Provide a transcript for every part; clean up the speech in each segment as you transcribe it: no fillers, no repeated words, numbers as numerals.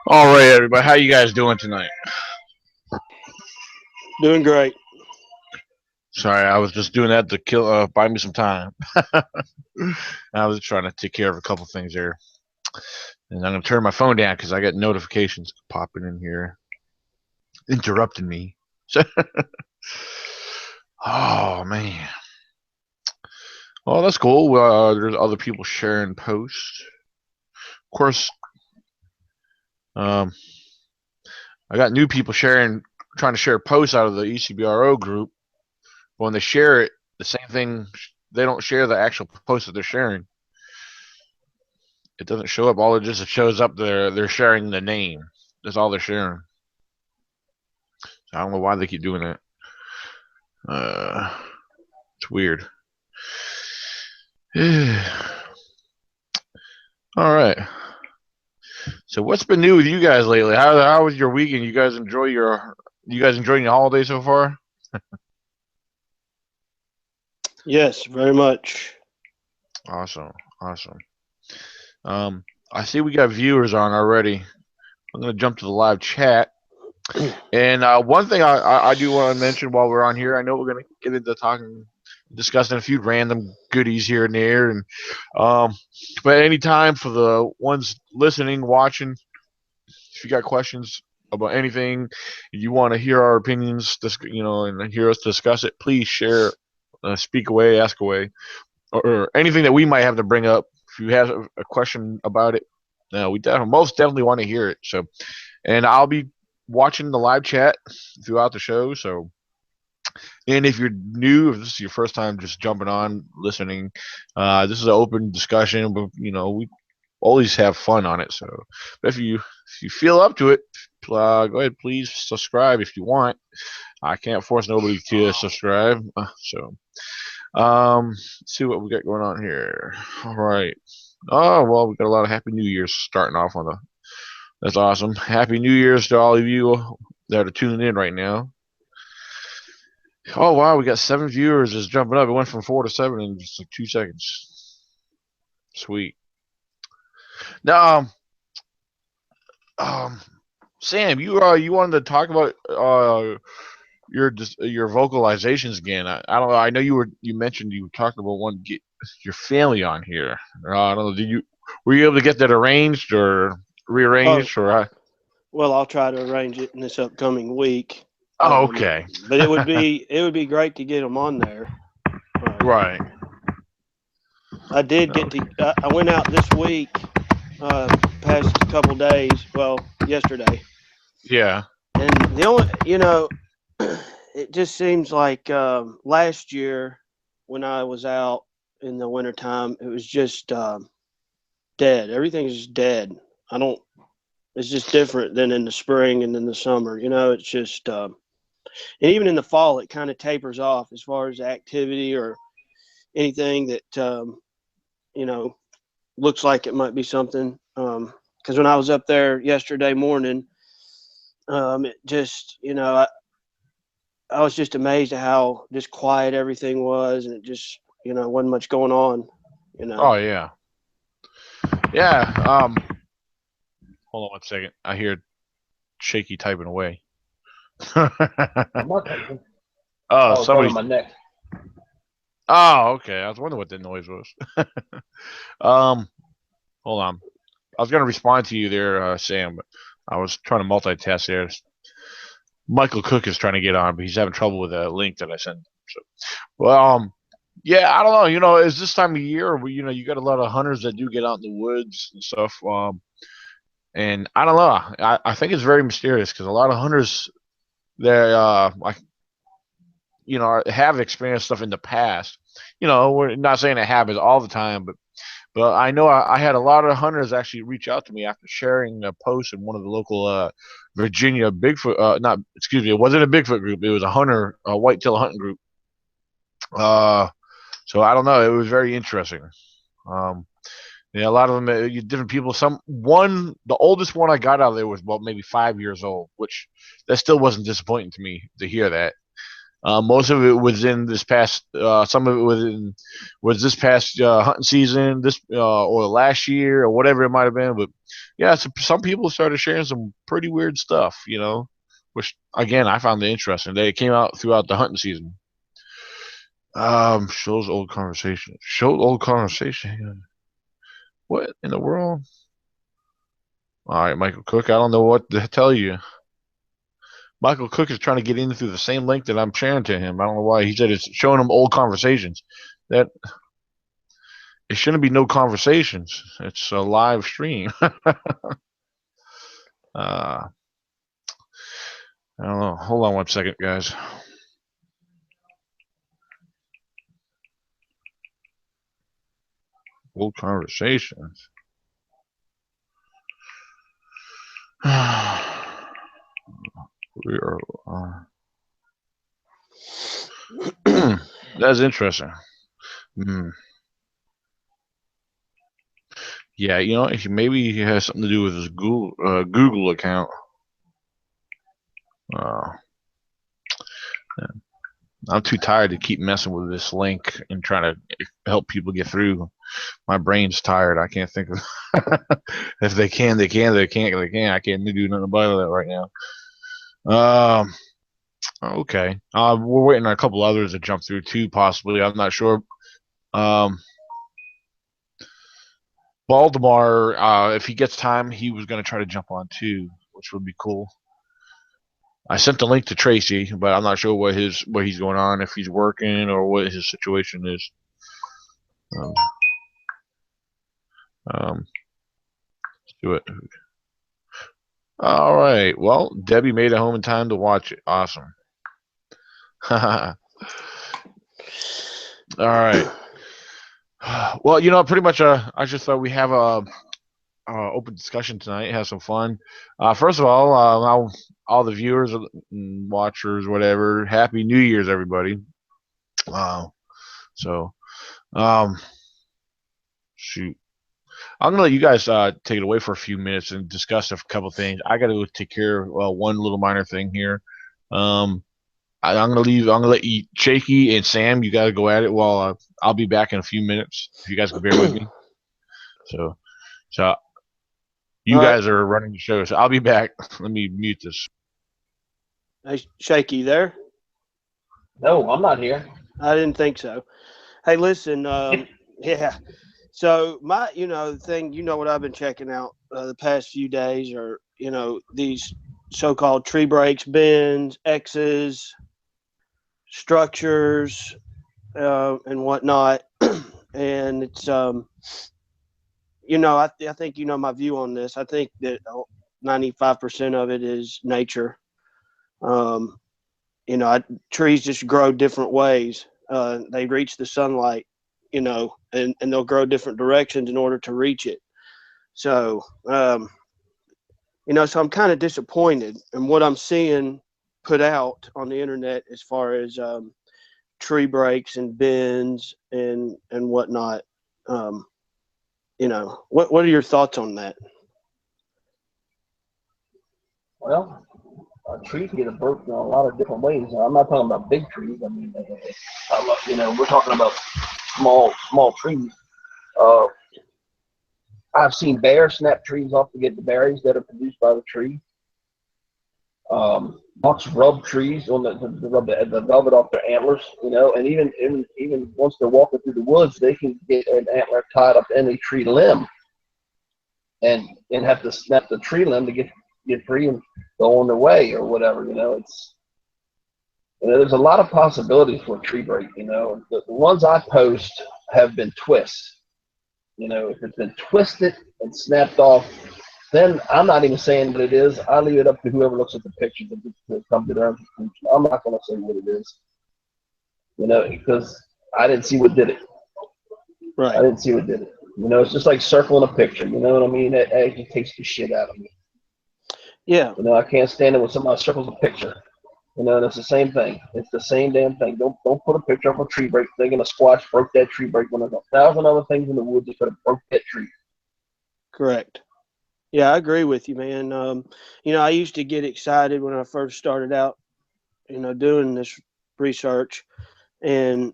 All right, everybody. How you guys doing tonight? Doing great. Sorry, I was just doing that to buy me some time. I was trying to take care of a couple things there, and I'm gonna turn my phone down because I got notifications popping in here, interrupting me. Oh man. Oh, that's cool. There's other people sharing posts. Of course, I got new people trying to share posts out of the E.C.B.R.O group. But when they share it, the same thing, they don't share the actual post that they're sharing. It doesn't show up. All it just shows up they're sharing the name. That's all they're sharing. So I don't know why they keep doing that. It's weird. All right. So what's been new with you guys lately? How was your weekend? You guys enjoying your holiday so far? Yes, very much. Awesome. I see we got viewers on already. I'm gonna jump to the live chat. And one thing I do want to mention while we're on here, I know we're gonna get into discussing a few random goodies here and there, and but anytime for the ones listening, watching, if you got questions about anything, you want to hear our opinions, and hear us discuss it, please share, speak away, ask away, or anything that we might have to bring up. If you have a question about it, we most definitely want to hear it. So, and I'll be watching the live chat throughout the show. So, and if you're new, if this is your first time just jumping on, listening, this is an open discussion, but we always have fun on it. So, but if you feel up to it, go ahead, please subscribe if you want. I can't force nobody to subscribe. Let's see what we got going on here. All right. Oh well, we got a lot of Happy New Year's starting off on the. That's awesome. Happy New Year's to all of you that are tuning in right now. Oh wow, we got 7 viewers just jumping up. It went from 4 to 7 in just like 2 seconds. Sweet. Now, Sam, you wanted to talk about your vocalizations again. I don't know. I know you mentioned you were talking about wanting to get your family on here. I don't know. Were you able to get that arranged or rearranged Well, I'll try to arrange it in this upcoming week. Oh, okay. But it would be great to get them on there. Right. I did get to. I went out this week, past couple days. Well, yesterday. Yeah. And the only, it just seems like last year when I was out in the wintertime, it was just dead. Everything's just dead. It's just different than in the spring and in the summer. It's just, and even in the fall, it kind of tapers off as far as activity or anything that, looks like it might be something. Because when I was up there yesterday morning, it just, I was just amazed at how just quiet everything was, and it just, wasn't much going on, Oh yeah. Yeah. Hold on 1 second. I hear Shaky typing away. I'm not typing. Oh, somebody's on my neck. Oh, okay. I was wondering what that noise was. Hold on. I was gonna respond to you there, Sam, but I was trying to multitask there. Michael Cook is trying to get on, but he's having trouble with the link that I sent. So, well, yeah, I don't know. It's this time of year where you got a lot of hunters that do get out in the woods and stuff. And I don't know. I think it's very mysterious because a lot of hunters that have experienced stuff in the past. We're not saying it happens all the time, but I know I had a lot of hunters actually reach out to me after sharing a post in one of the local Virginia Bigfoot. Not excuse me, it wasn't a Bigfoot group. It was a hunter, whitetail hunting group. So I don't know. It was very interesting. Um, Yeah, a lot of them, different people. The oldest one I got out of there was about maybe 5 years old, which that still wasn't disappointing to me to hear that. Most of it was in this past. Some of it was this past hunting season, this or last year or whatever it might have been. But yeah, some people started sharing some pretty weird stuff, which again I found it interesting. They came out throughout the hunting season. Shows old conversation. Shows old conversation. What in the world? All right, Michael Cook. I don't know what to tell you. Michael Cook is trying to get in through the same link that I'm sharing to him. I don't know why. He said it's showing him old conversations. That it shouldn't be no conversations. It's a live stream. I don't know. Hold on one second, guys. Old conversations. We are. That's interesting. Hmm. Yeah, maybe he has something to do with his Google account. I'm too tired to keep messing with this link and trying to help people get through. My brain's tired. I can't think of if they can, they can. They can't, they can. I can't do nothing about that right now. Okay. We're waiting on a couple others to jump through too, possibly. I'm not sure. Baltimore, if he gets time, he was going to try to jump on too, which would be cool. I sent the link to Tracy, but I'm not sure what he's going on, if he's working or what his situation is. Let's do it. All right. Well, Debbie made it home in time to watch it. Awesome. All right. Well, pretty much. I just thought we have a open discussion tonight. Have some fun. First of all the viewers and watchers, whatever, Happy New Year's, everybody. So, shoot. I'm gonna let you guys take it away for a few minutes and discuss a couple things. I got to take care of one little minor thing here. I'm gonna leave. I'm gonna let you, Shaky and Sam. You got to go at it while I'll be back in a few minutes. If you guys can bear with me. So you guys are running the show, so I'll be back. Let me mute this. Hey, Shaky, there? No, I'm not here. I didn't think so. Hey, listen. Yeah. So the thing, what I've been checking out the past few days are, these so-called tree breaks, bends, X's, structures, and whatnot. And it's, I think my view on this. I think that 95% of it is nature. Trees just grow different ways. They reach the sunlight, and they'll grow different directions in order to reach it. So, so I'm kind of disappointed in what I'm seeing put out on the internet as far as tree breaks and bends and whatnot. What are your thoughts on that? Well, trees get broken in a lot of different ways. I'm not talking about big trees. I mean, we're talking about small trees. I've seen bears snap trees off to get the berries that are produced by the tree. Bucks rub trees on to rub the velvet off their antlers, and even once they're walking through the woods, they can get an antler tied up in a tree limb and have to snap the tree limb to get free and go on their way or whatever. There's a lot of possibilities for a tree break. The ones I post have been twists. If it's been twisted and snapped off then I'm not even saying what it is. I leave it up to whoever looks at the picture to come to their own conclusion. I'm not going to say what it is, because I didn't see what did it. Right. I didn't see what did it. It's just like circling a picture. You know what I mean? It actually takes the shit out of me. Yeah. I can't stand it when somebody circles a picture. And it's the same thing. It's the same damn thing. Don't put a picture of a tree break thinking a squatch broke that tree break when there's 1,000 other things in the woods that could have broke that tree. Correct. Yeah, I agree with you, man. I used to get excited when I first started out, doing this research, and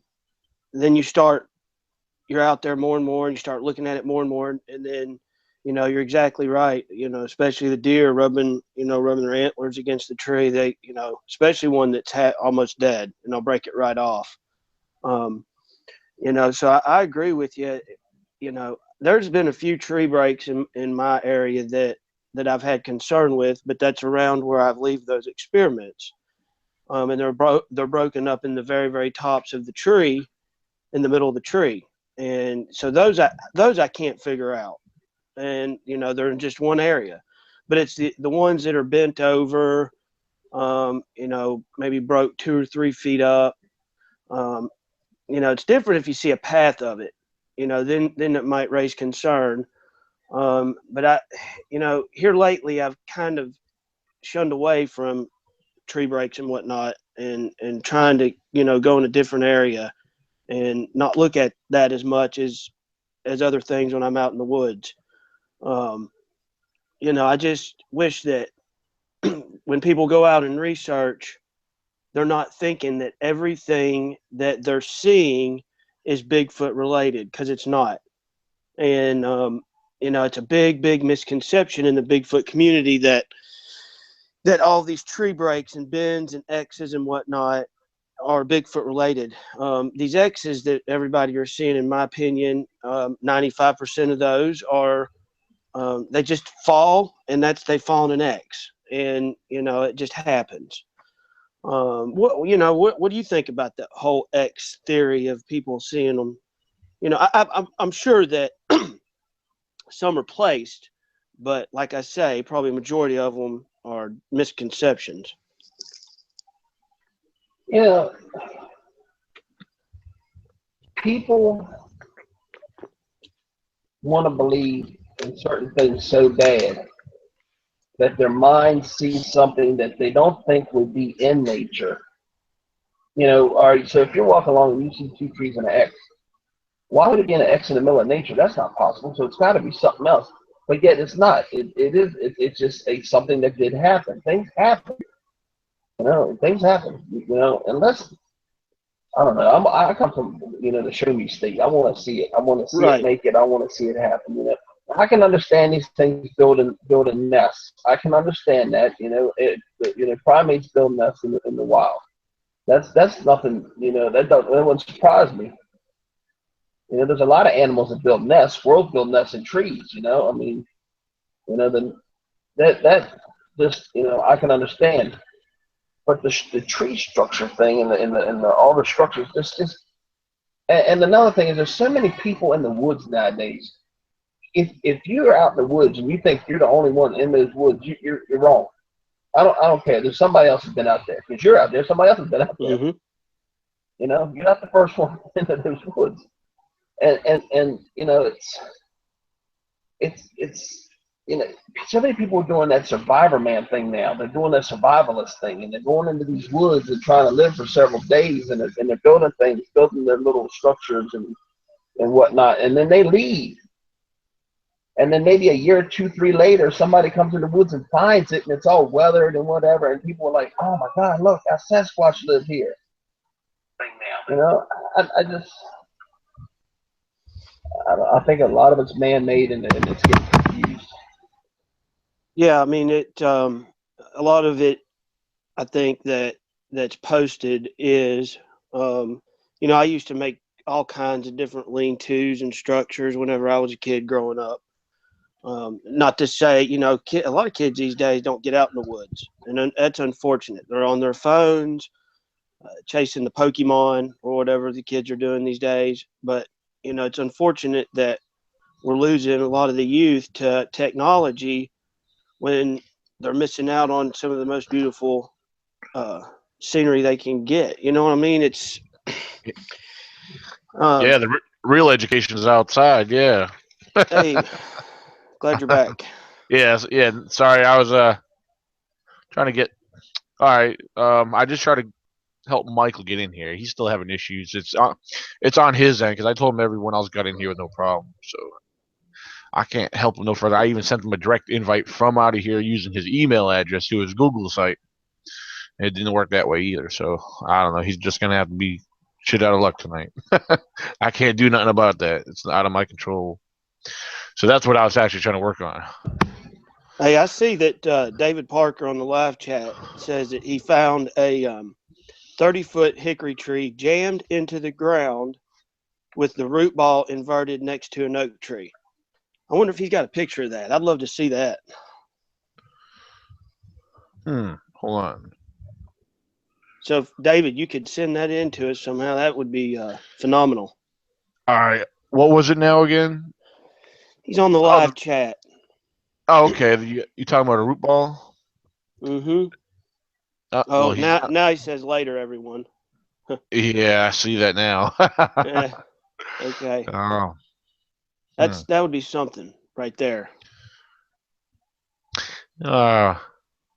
then you're out there more and more, and you start looking at it more and more, and then, you're exactly right. Especially the deer rubbing their antlers against the tree. They, especially one that's almost dead, and they'll break it right off. So I agree with you. There's been a few tree breaks in my area that I've had concern with, but that's around where I've leave those experiments. And they're broken up in the very, very tops of the tree, in the middle of the tree. And so those I can't figure out. And, they're in just one area. But it's the ones that are bent over, maybe broke 2 or 3 feet up. It's different if you see a path of it, then it might raise concern. But here lately, I've kind of shunned away from tree breaks and whatnot, and trying to, go in a different area and not look at that as much as other things when I'm out in the woods. I just wish that when people go out and research, they're not thinking that everything that they're seeing is Bigfoot related, because it's not. And, it's a big, big misconception in the Bigfoot community that all these tree breaks and bends and X's and whatnot are Bigfoot related. These X's that everybody are seeing, in my opinion, 95% of those are, they just fall, and they fall in an X, and, it just happens. What do you think about that whole X theory of people seeing them? I'm sure that some are placed, but like I say, probably majority of them are misconceptions. People want to believe in certain things so bad that their mind sees something that they don't think would be in nature. All right, so if you're walking along and you see 2 trees and an X, why would it be an X in the middle of nature? That's not possible. So it's got to be something else. But yet it's not. It's just something that did happen. Things happen. Things happen. Unless, I don't know. I come from the show me state. I want to see it. I want to see it naked. I want to see it happen. I can understand these things building nests. I can understand that. Primates build nests in the wild. That's nothing. That wouldn't surprise me. There's a lot of animals that build nests. Squirrels build nests in trees. Then that just I can understand. But the tree structure thing and the all the structures just and another thing is there's so many people in the woods nowadays. If you're out in the woods and you think you're the only one in those woods, you're wrong. I don't care. There's somebody else who's been out there. Because you're out there, somebody else has been out there. Mm-hmm. You're not the first one into those woods. And it's so many people are doing that survivor man thing now. They're doing that survivalist thing, and they're going into these woods and trying to live for several days, and they're building things, building their little structures and whatnot, and then they leave. And then maybe a year, 2, 3 later, somebody comes in the woods and finds it, and it's all weathered and whatever, and people are like, "Oh my God, look, our Sasquatch lived here." I think a lot of it's man-made, and it's getting confused. Yeah, I mean a lot of it, I think that's posted is, I used to make all kinds of different lean-tos and structures whenever I was a kid growing up. Not to say, a lot of kids these days don't get out in the woods, and that's unfortunate. They're on their phones, chasing the Pokemon or whatever the kids are doing these days. But, it's unfortunate that we're losing a lot of the youth to technology when they're missing out on some of the most beautiful scenery they can get. You know what I mean? It's Yeah, the real education is outside. Yeah. hey, glad you're back. Yes. Yeah. Sorry, I was trying to get. All right. I just tried to help Michael get in here. He's still having issues. It's on his end because I told him everyone else got in here with no problem. So I can't help him no further. I even sent him a direct invite from out of here using his email address to his Google site. It didn't work that way either. So I don't know. He's just gonna have to be shit out of luck tonight. I can't do nothing about that. It's out of my control. So that's what I was actually trying to work on. Hey, I see that David Parker on the live chat says that he found a 30-foot hickory tree jammed into the ground with the root ball inverted next to an oak tree. I wonder if he's got a picture of that. I'd love to see that. Hold on. So, if, David, you could send that in to us somehow. That would be phenomenal. All right. What was it now again? He's on the live chat. Oh, okay. You talking about a root ball? Mm-hmm. Well, now he says later, everyone. Yeah, I see that now. Okay. Oh. That would be something right there.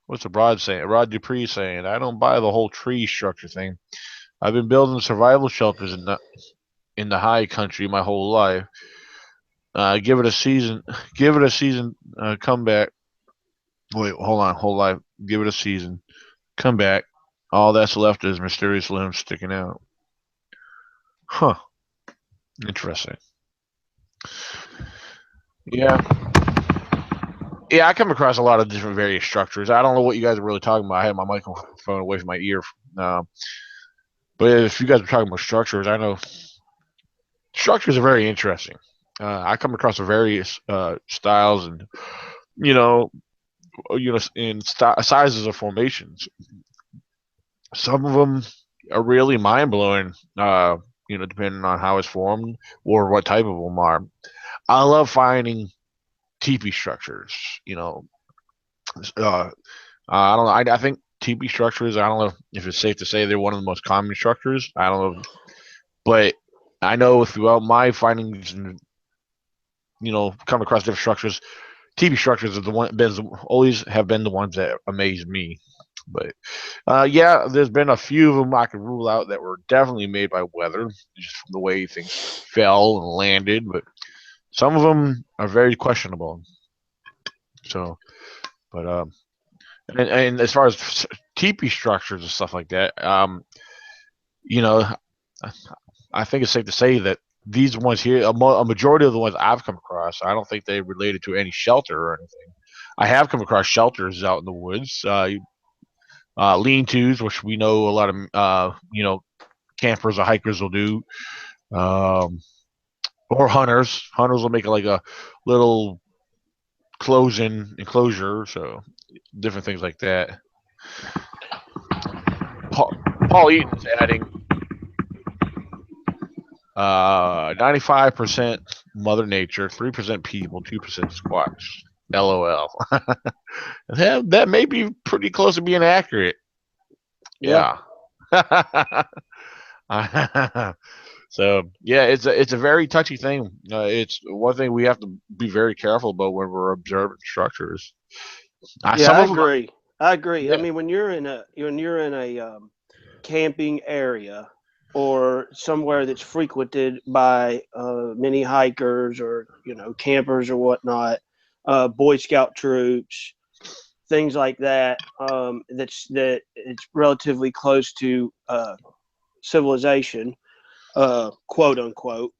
What's Rod Dupree saying? I don't buy the whole tree structure thing. I've been building survival shelters in the high country my whole life. Give it a season. Give it a season. Come back. Wait, hold on. Whole life. Give it a season. Come back. All that's left is mysterious limbs sticking out. Huh. Interesting. Yeah. Yeah, I come across a lot of different various structures. I don't know what you guys are really talking about. I had my microphone away from my ear. But if you guys are talking about structures, I know structures are very interesting. I come across various styles and you know in sizes of formations. Some of them are really mind blowing. Depending on how it's formed or what type of them are. I love finding teepee structures. I don't know. I think teepee structures. I don't know if it's safe to say they're one of the most common structures. I don't know, but I know throughout my findings and come across different structures, teepee structures are always have been the ones that amaze me. But yeah, there's been a few of them I could rule out that were definitely made by weather, just from the way things fell and landed. But some of them are very questionable. So, but and as far as teepee structures and stuff like that, you know, I think it's safe to say that these ones here, a majority of the ones I've come across, I don't think they related to any shelter or anything. I have come across shelters out in the woods, lean-tos, which we know a lot of campers or hikers will do, or hunters. Hunters will make like a little enclosure, so different things like that. Paul Eaton's adding 95% Mother Nature, 3% people, 2% Squatch. LOL. That may be pretty close to being accurate. Yeah. So yeah, it's a very touchy thing. It's one thing we have to be very careful about when we're observing structures. I agree. Yeah. I mean, when you're in a camping area or somewhere that's frequented by many hikers or campers or whatnot, Boy Scout troops, things like that, that it's relatively close to civilization, quote unquote.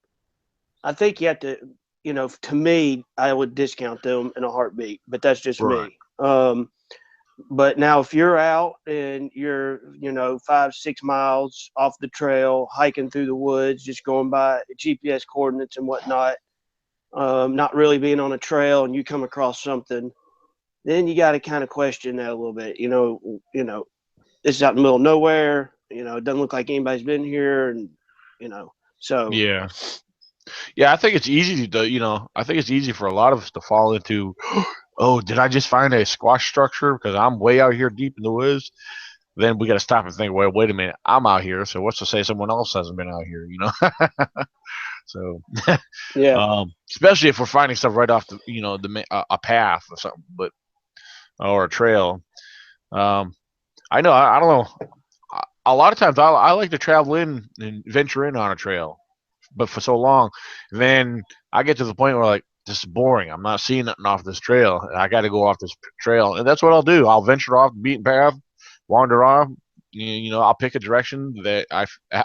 I think you have to, to me, I would discount them in a heartbeat, but that's just me. But now if you're out and you're, 5-6 miles off the trail, hiking through the woods, just going by GPS coordinates and whatnot, not really being on a trail, and you come across something, then you got to kind of question that a little bit. This is out in the middle of nowhere. It doesn't look like anybody's been here, and so yeah, I think it's easy I think it's easy for a lot of us to fall into oh, did I just find a squash structure because I'm way out here deep in the woods? Then we got to stop and think, well, wait a minute, I'm out here, so what's to say someone else hasn't been out here, you know? So, Yeah. especially if we're finding stuff right off the, you know, a path or something, but or a trail. Um, I know, I don't know. A lot of times I like to travel in and venture in on a trail, but for so long, then I get to the point where like this is boring. I'm not seeing nothing off this trail. I got to go off this trail, and that's what I'll do. I'll venture off the beaten path, wander off. You know, I'll pick a direction that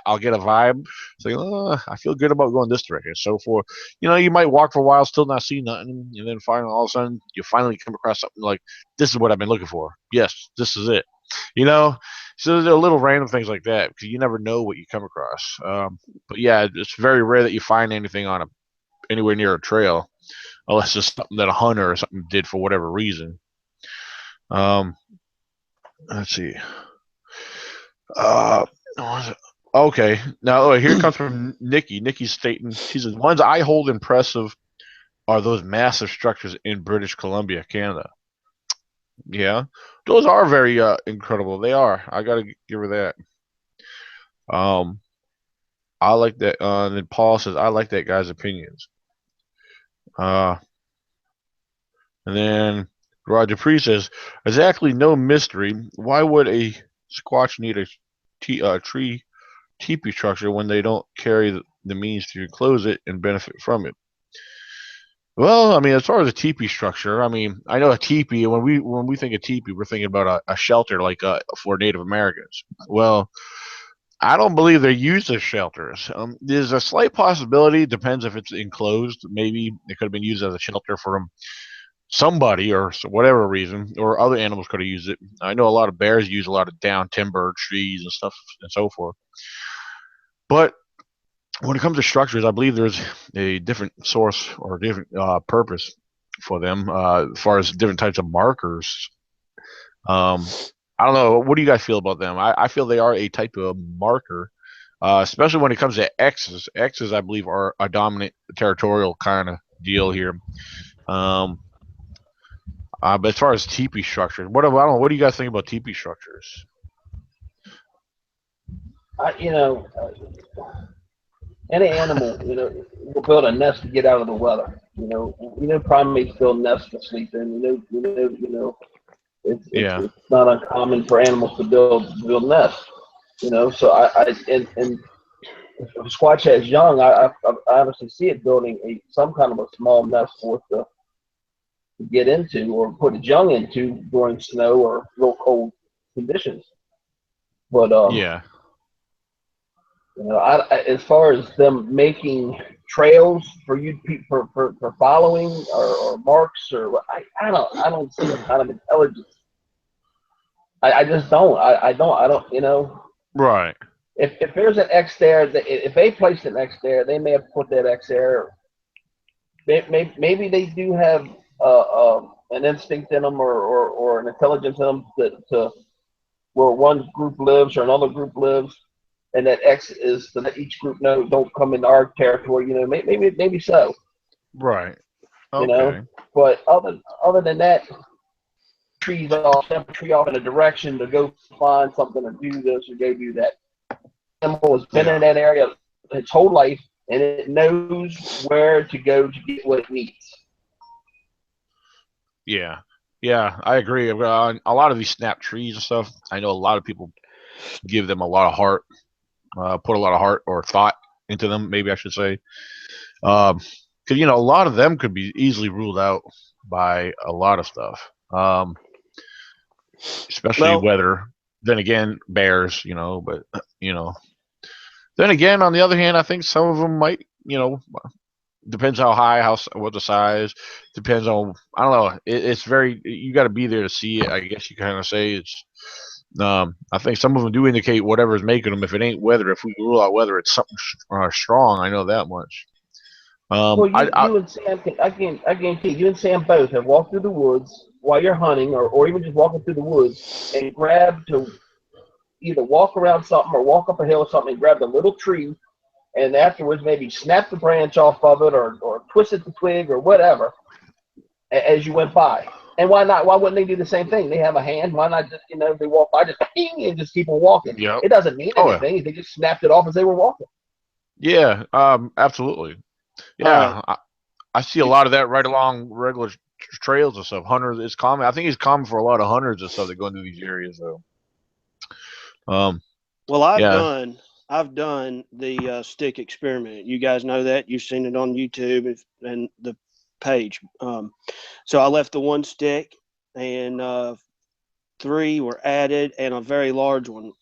I'll get a vibe. Say, oh, I feel good about going this direction. So for you know, you might walk for a while, still not see nothing, and then finally all of a sudden you finally come across something like this is what I've been looking for. Yes, this is it. You know, so there's a little random things like that because you never know what you come across. But yeah, it's very rare that you find anything on anywhere near a trail, unless it's something that a hunter or something did for whatever reason. Um, let's see. What was it? Okay, now here it comes from Nikki. Nikki's stating she says ones I hold impressive are those massive structures in British Columbia, Canada. Yeah, those are very incredible. They are. I gotta give her that. Um, I like that. And then Paul says I like that guy's opinions. Uh, and then Roger Dupree says exactly no mystery. Why would a Squatch need a tree teepee structure when they don't carry the means to close it and benefit from it? Well, I mean, as far as a teepee structure, I mean, I know a teepee. When we think of teepee, we're thinking about a shelter like for Native Americans. Well, I don't believe they're used as shelters. There's a slight possibility. Depends if it's enclosed. Maybe it could have been used as a shelter for somebody or whatever reason, or other animals could have used it. I know a lot of bears use a lot of down timber, trees, and stuff and so forth. But when it comes to structures, I believe there's a different source or different purpose for them as far as different types of markers. Um, I don't know. What do you guys feel about them? I feel they are a type of marker, especially when it comes to X's. X's, I believe, are a dominant territorial kind of deal here. Um, but as far as teepee structures, I don't know, what do you guys think about teepee structures? You know, any animal, will build a nest to get out of the weather. Primates build nests to sleep in. Yeah, It's not uncommon for animals to build nests. So and if Squatch has young, I honestly see it building some kind of a small nest for it to get into or put its young into during snow or real cold conditions. But yeah, as far as them making trails for you for following or marks or I don't see the kind of intelligence. I just don't. I don't. right. If there's an X there, if they placed an X there, they may have put that X there. Maybe they do have an instinct in them or an intelligence in them to where one group lives or another group lives, and that X is to let each group know don't come into our territory. Maybe so. Right. You Okay. know, but other than that, tree off in a direction to go find something or do this or go do that. Animal has been in Yeah. that area its whole life, and it knows where to go to get what it needs. Yeah. Yeah. I agree. A lot of these snap trees and stuff, I know a lot of people give them a lot of heart, put a lot of heart or thought into them, maybe I should say. Because, a lot of them could be easily ruled out by a lot of stuff, especially Well, weather. Then again, bears, but, then again, on the other hand, I think some of them might, depends how high, what the size, depends on, I don't know. It's very, you got to be there to see it. I guess you kind of say it's, I think some of them do indicate whatever's making them. If it ain't weather, if we rule out weather, it's something strong. I know that much. Well, I you and Sam I guarantee you and Sam both have walked through the woods while you're hunting, or even just walking through the woods and grab to either walk around something or walk up a hill or something and grab a little tree, and afterwards maybe snap the branch off of it or twisted the twig or whatever, as you went by. And why not? Why wouldn't they do the same thing? They have a hand. Why not just, they walk by, just ping, and just keep on walking? Yep. It doesn't mean Oh, anything. They just snapped it off as they were walking. yeah. Absolutely. Yeah. I see a lot of that right along regular trails and stuff. Hunters, it's common. I think it's common for a lot of hunters and stuff that go into these areas. So, Well, I've yeah. done the stick experiment. You guys know that. You've seen it on YouTube and the page. So I left the one stick, and 3 were added, and a very large one,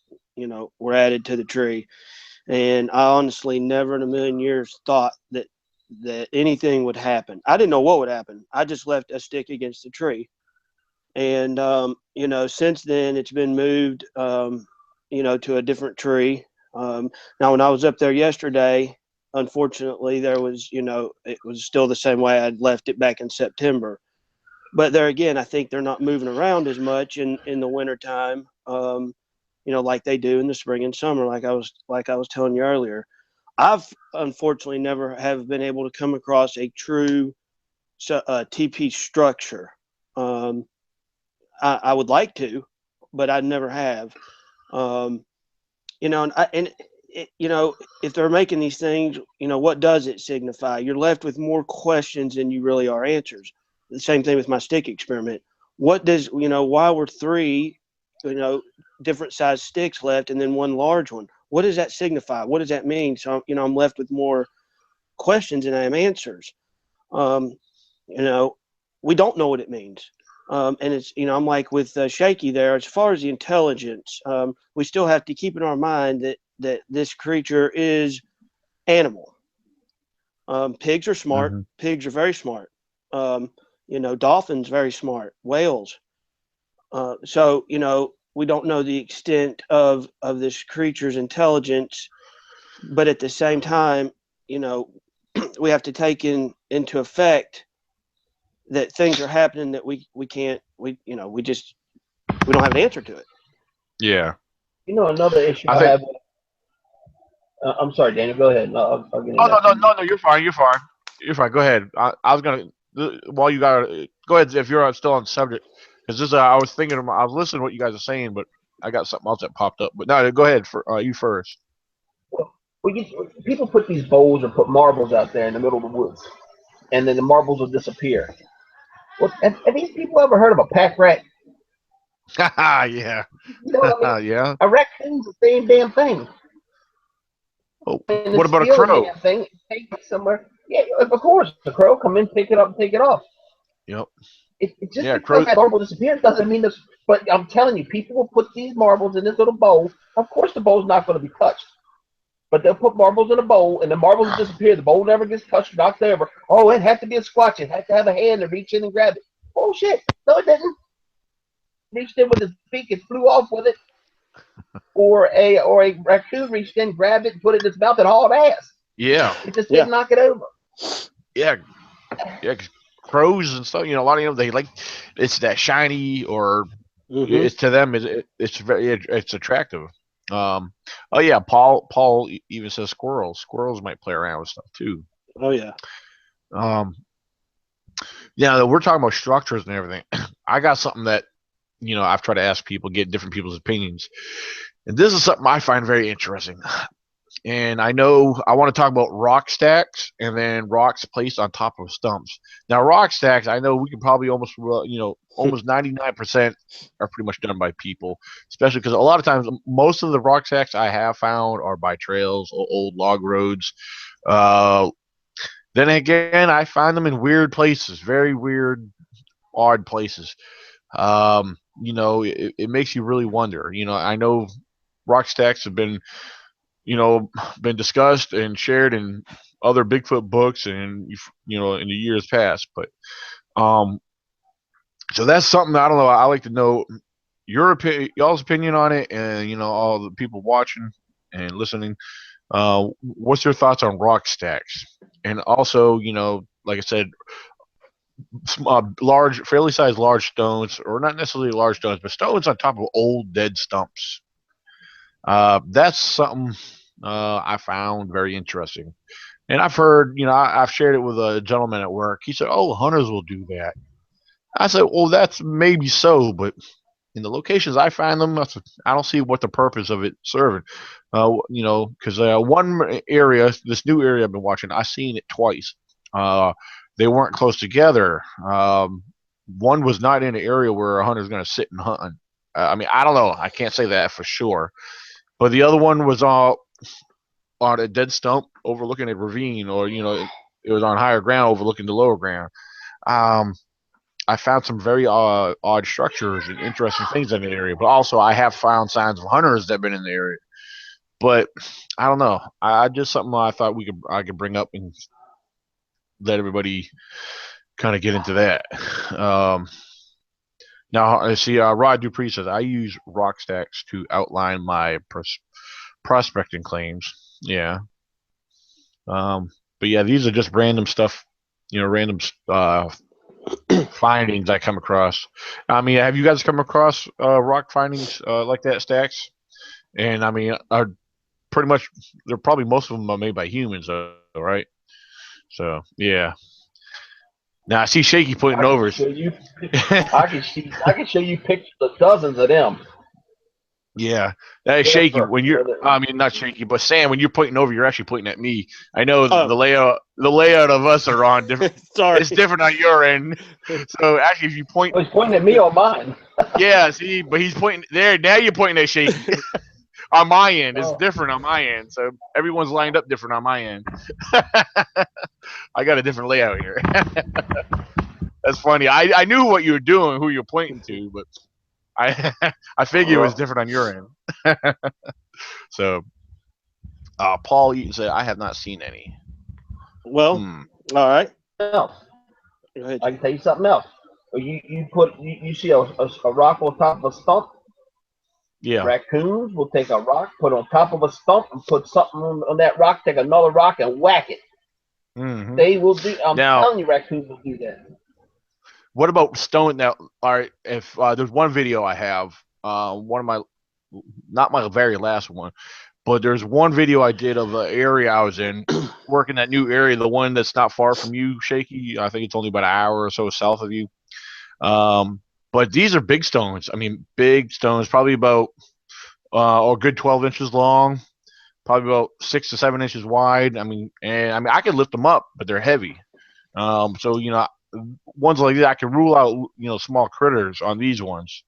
were added to the tree. And I honestly never in a million years thought that anything would happen. I didn't know what would happen. I just left a stick against the tree. And, since then it's been moved, to a different tree. Now, when I was up there yesterday, unfortunately, there was, it was still the same way I'd left it back in September. But there again, I think they're not moving around as much in the wintertime, like they do in the spring and summer, like I was telling you earlier. I've unfortunately never have been able to come across a true TP structure. I would like to, but I never have. If they're making these things, what does it signify? You're left with more questions than you really are answers. The same thing with my stick experiment. What does, why were 3, different size sticks left and then 1 large one? What does that signify? What does that mean? So, I'm left with more questions than I am answers. We don't know what it means. And it's, I'm like with Shaky there, as far as the intelligence, we still have to keep in our mind that this creature is animal. Pigs are smart. Mm-hmm. Pigs are very smart. Dolphins, very smart. Whales. So, we don't know the extent of this creature's intelligence, but at the same time, we have to take into effect that things are happening that we can't, we don't have an answer to it. Yeah. Another issue I have. I'm sorry, Daniel. Go ahead. I'll get into that. No. You're fine. You're fine. Go ahead. I was gonna while you got go ahead if you're still on the subject, because this I was thinking I was listening to what you guys are saying, but I got something else that popped up. But no, go ahead for you first. Well, people put these bowls or put marbles out there in the middle of the woods, and then the marbles will disappear. Well, have these people ever heard of a pack rat? Yeah. You know what I mean? Yeah. A raccoon's the same damn thing. Oh, And what it's about a still crow? a damn thing. Take it somewhere. Yeah, of course. The crow come in, pick it up, and take it off. Yep. It just Yeah, because crow. that marble disappears doesn't mean this. But I'm telling you, people will put these marbles in this little bowl. Of course, the bowl's not going to be touched. But they'll put marbles in a bowl, and the marbles disappear. The bowl never gets touched, knocked over. Oh, it had to be a squatch. It had to have a hand to reach in and grab it. Bullshit. No, it didn't. Reached in with his beak and flew off with it. Or a raccoon reached in, grabbed it, put it in its mouth, and hauled ass. Yeah. It just didn't knock it over. Yeah. Yeah. Crows and stuff. A lot of they like it's that shiny or it's to them it's very it's attractive. Oh yeah, Paul even says squirrels. Squirrels might play around with stuff too. Oh yeah. Yeah, we're talking about structures and everything. I got something that I've tried to ask people, get different people's opinions, and this is something I find very interesting. And I know I want to talk about rock stacks and then rocks placed on top of stumps. Now, rock stacks, I know we can probably almost 99% are pretty much done by people, especially because a lot of times most of the rock stacks I have found are by trails or old log roads. Then again, I find them in weird places, very weird, odd places. It makes you really wonder. I know rock stacks have been been discussed and shared in other Bigfoot books and in the years past. But so that's something I don't know. I like to know y'all's opinion on it, and all the people watching and listening. What's your thoughts on rock stacks? And also, like I said, large, fairly sized large stones, or not necessarily large stones, but stones on top of old dead stumps. That's something I found very interesting. And I've heard, I've shared it with a gentleman at work. He said, "Oh, hunters will do that." I said, well, that's maybe so, but in the locations I find them, I don't see what the purpose of it serving. Because one area, this new area I've been watching, I've seen it twice. They weren't close together. One was not in an area where a hunter's going to sit and hunt. I mean, I don't know. I can't say that for sure. But the other one was on a dead stump overlooking a ravine, or it was on higher ground overlooking the lower ground. Um, I found some very odd structures and interesting things in the area, but also I have found signs of hunters that have been in the area. But I don't know. I just something I thought I could bring up and let everybody kind of get into that. Now, I see Rod Dupree says I use rock stacks to outline my prospecting claims. Yeah. But yeah, these are just random stuff, random findings I come across. I mean, have you guys come across rock findings like that, stacks? And I mean, pretty much they're probably most of them are made by humans, though, right? So yeah. Now I see Shaky pointing over. I can show you pictures of dozens of them. Yeah, that is Shaky. When you're, I mean, not Shaky, but Sam, when you're pointing over, you're actually pointing at me. I know the layout of us are on different. Sorry, it's different on your end. So actually, if you point, he's pointing at me on mine. Yeah, see, but he's pointing there. Now you're pointing at Shaky. On my end, it's different on my end. So everyone's lined up different on my end. I got a different layout here. That's funny. I knew what you were doing, who you're pointing to, but I figured it was different on your end. So, Paul Eaton said, "I have not seen any." Well, all right. Else. I can tell you something else. You see a rock on top of a stump. Yeah. Raccoons will take a rock, put it on top of a stump, and put something on that rock. Take another rock and whack it. Mm-hmm. They will do. I'm telling you, raccoons will do that. What about stone? Now, all right. If there's one video I have, one of my, not my very last one, but there's one video I did of the area I was in, working that new area, the one that's not far from you, Shaky. I think it's only about an hour or so south of you. But these are big stones. I mean, big stones, probably about a good 12 inches long, probably about 6 to 7 inches wide. I mean, I could lift them up, but they're heavy. So ones like that, I can rule out small critters on these ones.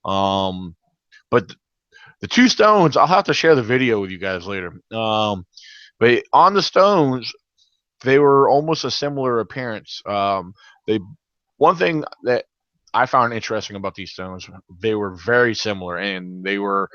But the two stones, I'll have to share the video with you guys later. But on the stones, they were almost a similar appearance. One thing that I found interesting about these stones, they were very similar, and they were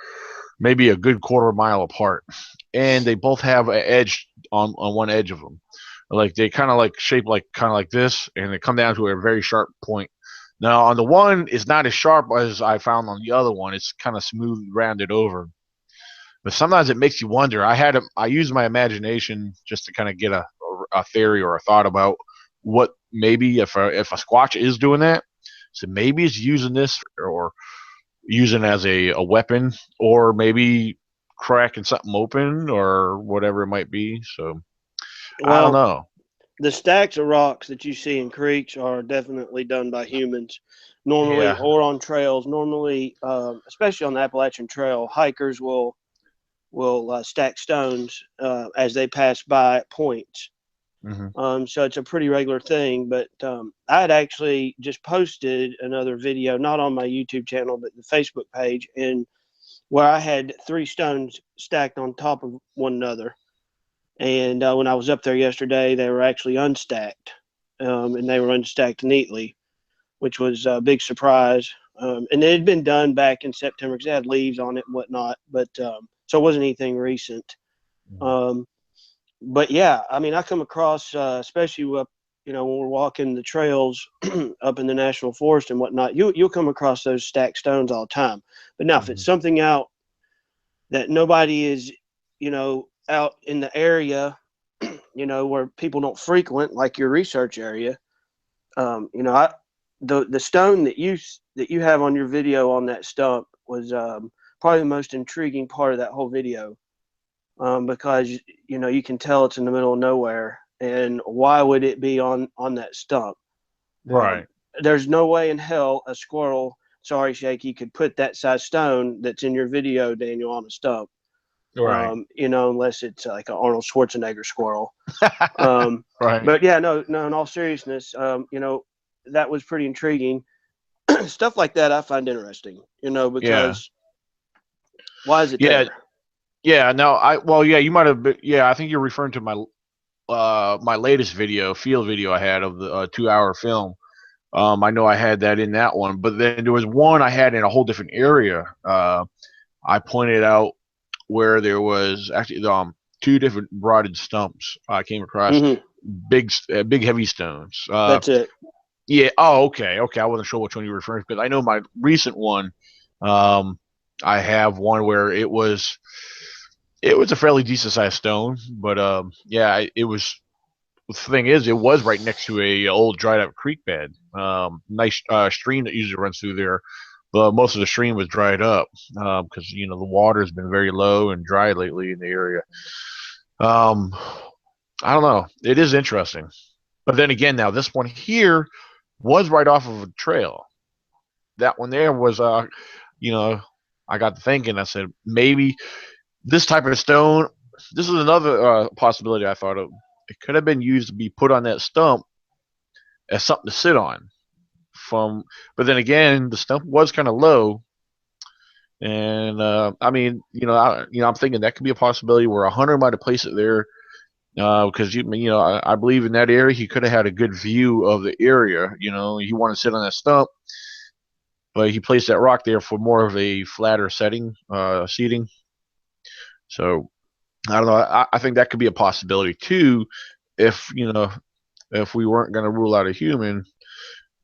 maybe a good quarter mile apart, and they both have an edge on one edge of them. Like they kind of like shape kind of like this, and they come down to a very sharp point. Now on the one, it's not as sharp as I found on the other one. It's kind of smooth, rounded over. But sometimes it makes you wonder. I used my imagination just to kind of get a theory or a thought about what maybe if a Squatch is doing that. So maybe it's using this or using it as a weapon, or maybe cracking something open or whatever it might be. So I don't know. The stacks of rocks that you see in creeks are definitely done by humans, normally, or on trails. Normally, especially on the Appalachian Trail, hikers will stack stones as they pass by at points. Mm-hmm. So it's a pretty regular thing. But I had actually just posted another video, not on my YouTube channel, but the Facebook page, and where I had 3 stones stacked on top of one another. And when I was up there yesterday, they were actually unstacked, and they were unstacked neatly, which was a big surprise. And it had been done back in September because it had leaves on it and whatnot, but so it wasn't anything recent. But yeah, I mean, I come across, especially up, when we're walking the trails up in the national forest and whatnot, you'll come across those stacked stones all the time. But now, if it's something out that nobody is, out in the area, where people don't frequent, like your research area, the stone that you have on your video on that stump was probably the most intriguing part of that whole video, because you can tell it's in the middle of nowhere, and why would it be on that stump? Right. there's no way in hell a squirrel, sorry, Shaky, could put that size stone that's in your video, Daniel, on a stump. Right. Unless it's like an Arnold Schwarzenegger squirrel. Right. But yeah, no, in all seriousness, that was pretty intriguing. Stuff like that I find interesting, because why is it there? Yeah. No, you might have been, I think you're referring to my latest field video I had of the 2-hour film. I know I had that in that one, but then there was one I had in a whole different area. I pointed out where there was actually 2 different rotted stumps I came across, big heavy stones. That's it. Yeah. Oh, okay. I wasn't sure which one you were referring to, because I know my recent one. I have one where it was a fairly decent sized stone, but it was. The thing is, it was right next to a old dried up creek bed. Nice stream that usually runs through there, but most of the stream was dried up because the water has been very low and dry lately in the area. I don't know. It is interesting, but then again, now this one here was right off of a trail. That one there was, I got to thinking. I said maybe this type of stone. This is another possibility I thought of. It could have been used to be put on that stump as something to sit on. But then again, the stump was kind of low, and I'm thinking that could be a possibility where a hunter might have placed it there because I believe in that area he could have had a good view of the area. He wanted to sit on that stump, but he placed that rock there for more of a flatter seating. So I don't know. I think that could be a possibility too, if we weren't going to rule out a human.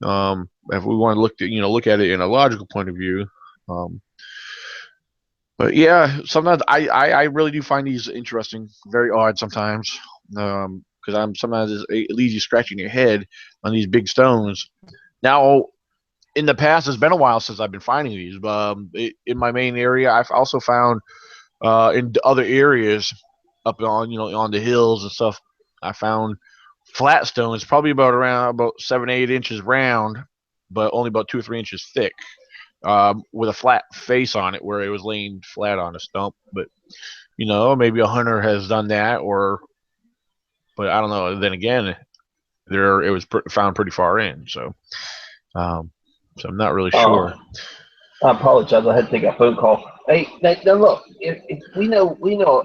If we want to look at it in a logical point of view. But yeah, sometimes I really do find these interesting, very odd sometimes, because sometimes it leaves you scratching your head on these big stones. Now, in the past, it's been a while since I've been finding these. In my main area, I've also found in other areas up on the hills and stuff, I found flat stones, probably about 7-8 inches round, but only about 2 or 3 inches thick, with a flat face on it where it was laying flat on a stump. But maybe a hunter has done that, but I don't know. Then again, it was found pretty far in, so I'm not really sure. I apologize. I had to take a phone call. Hey, now look. If we know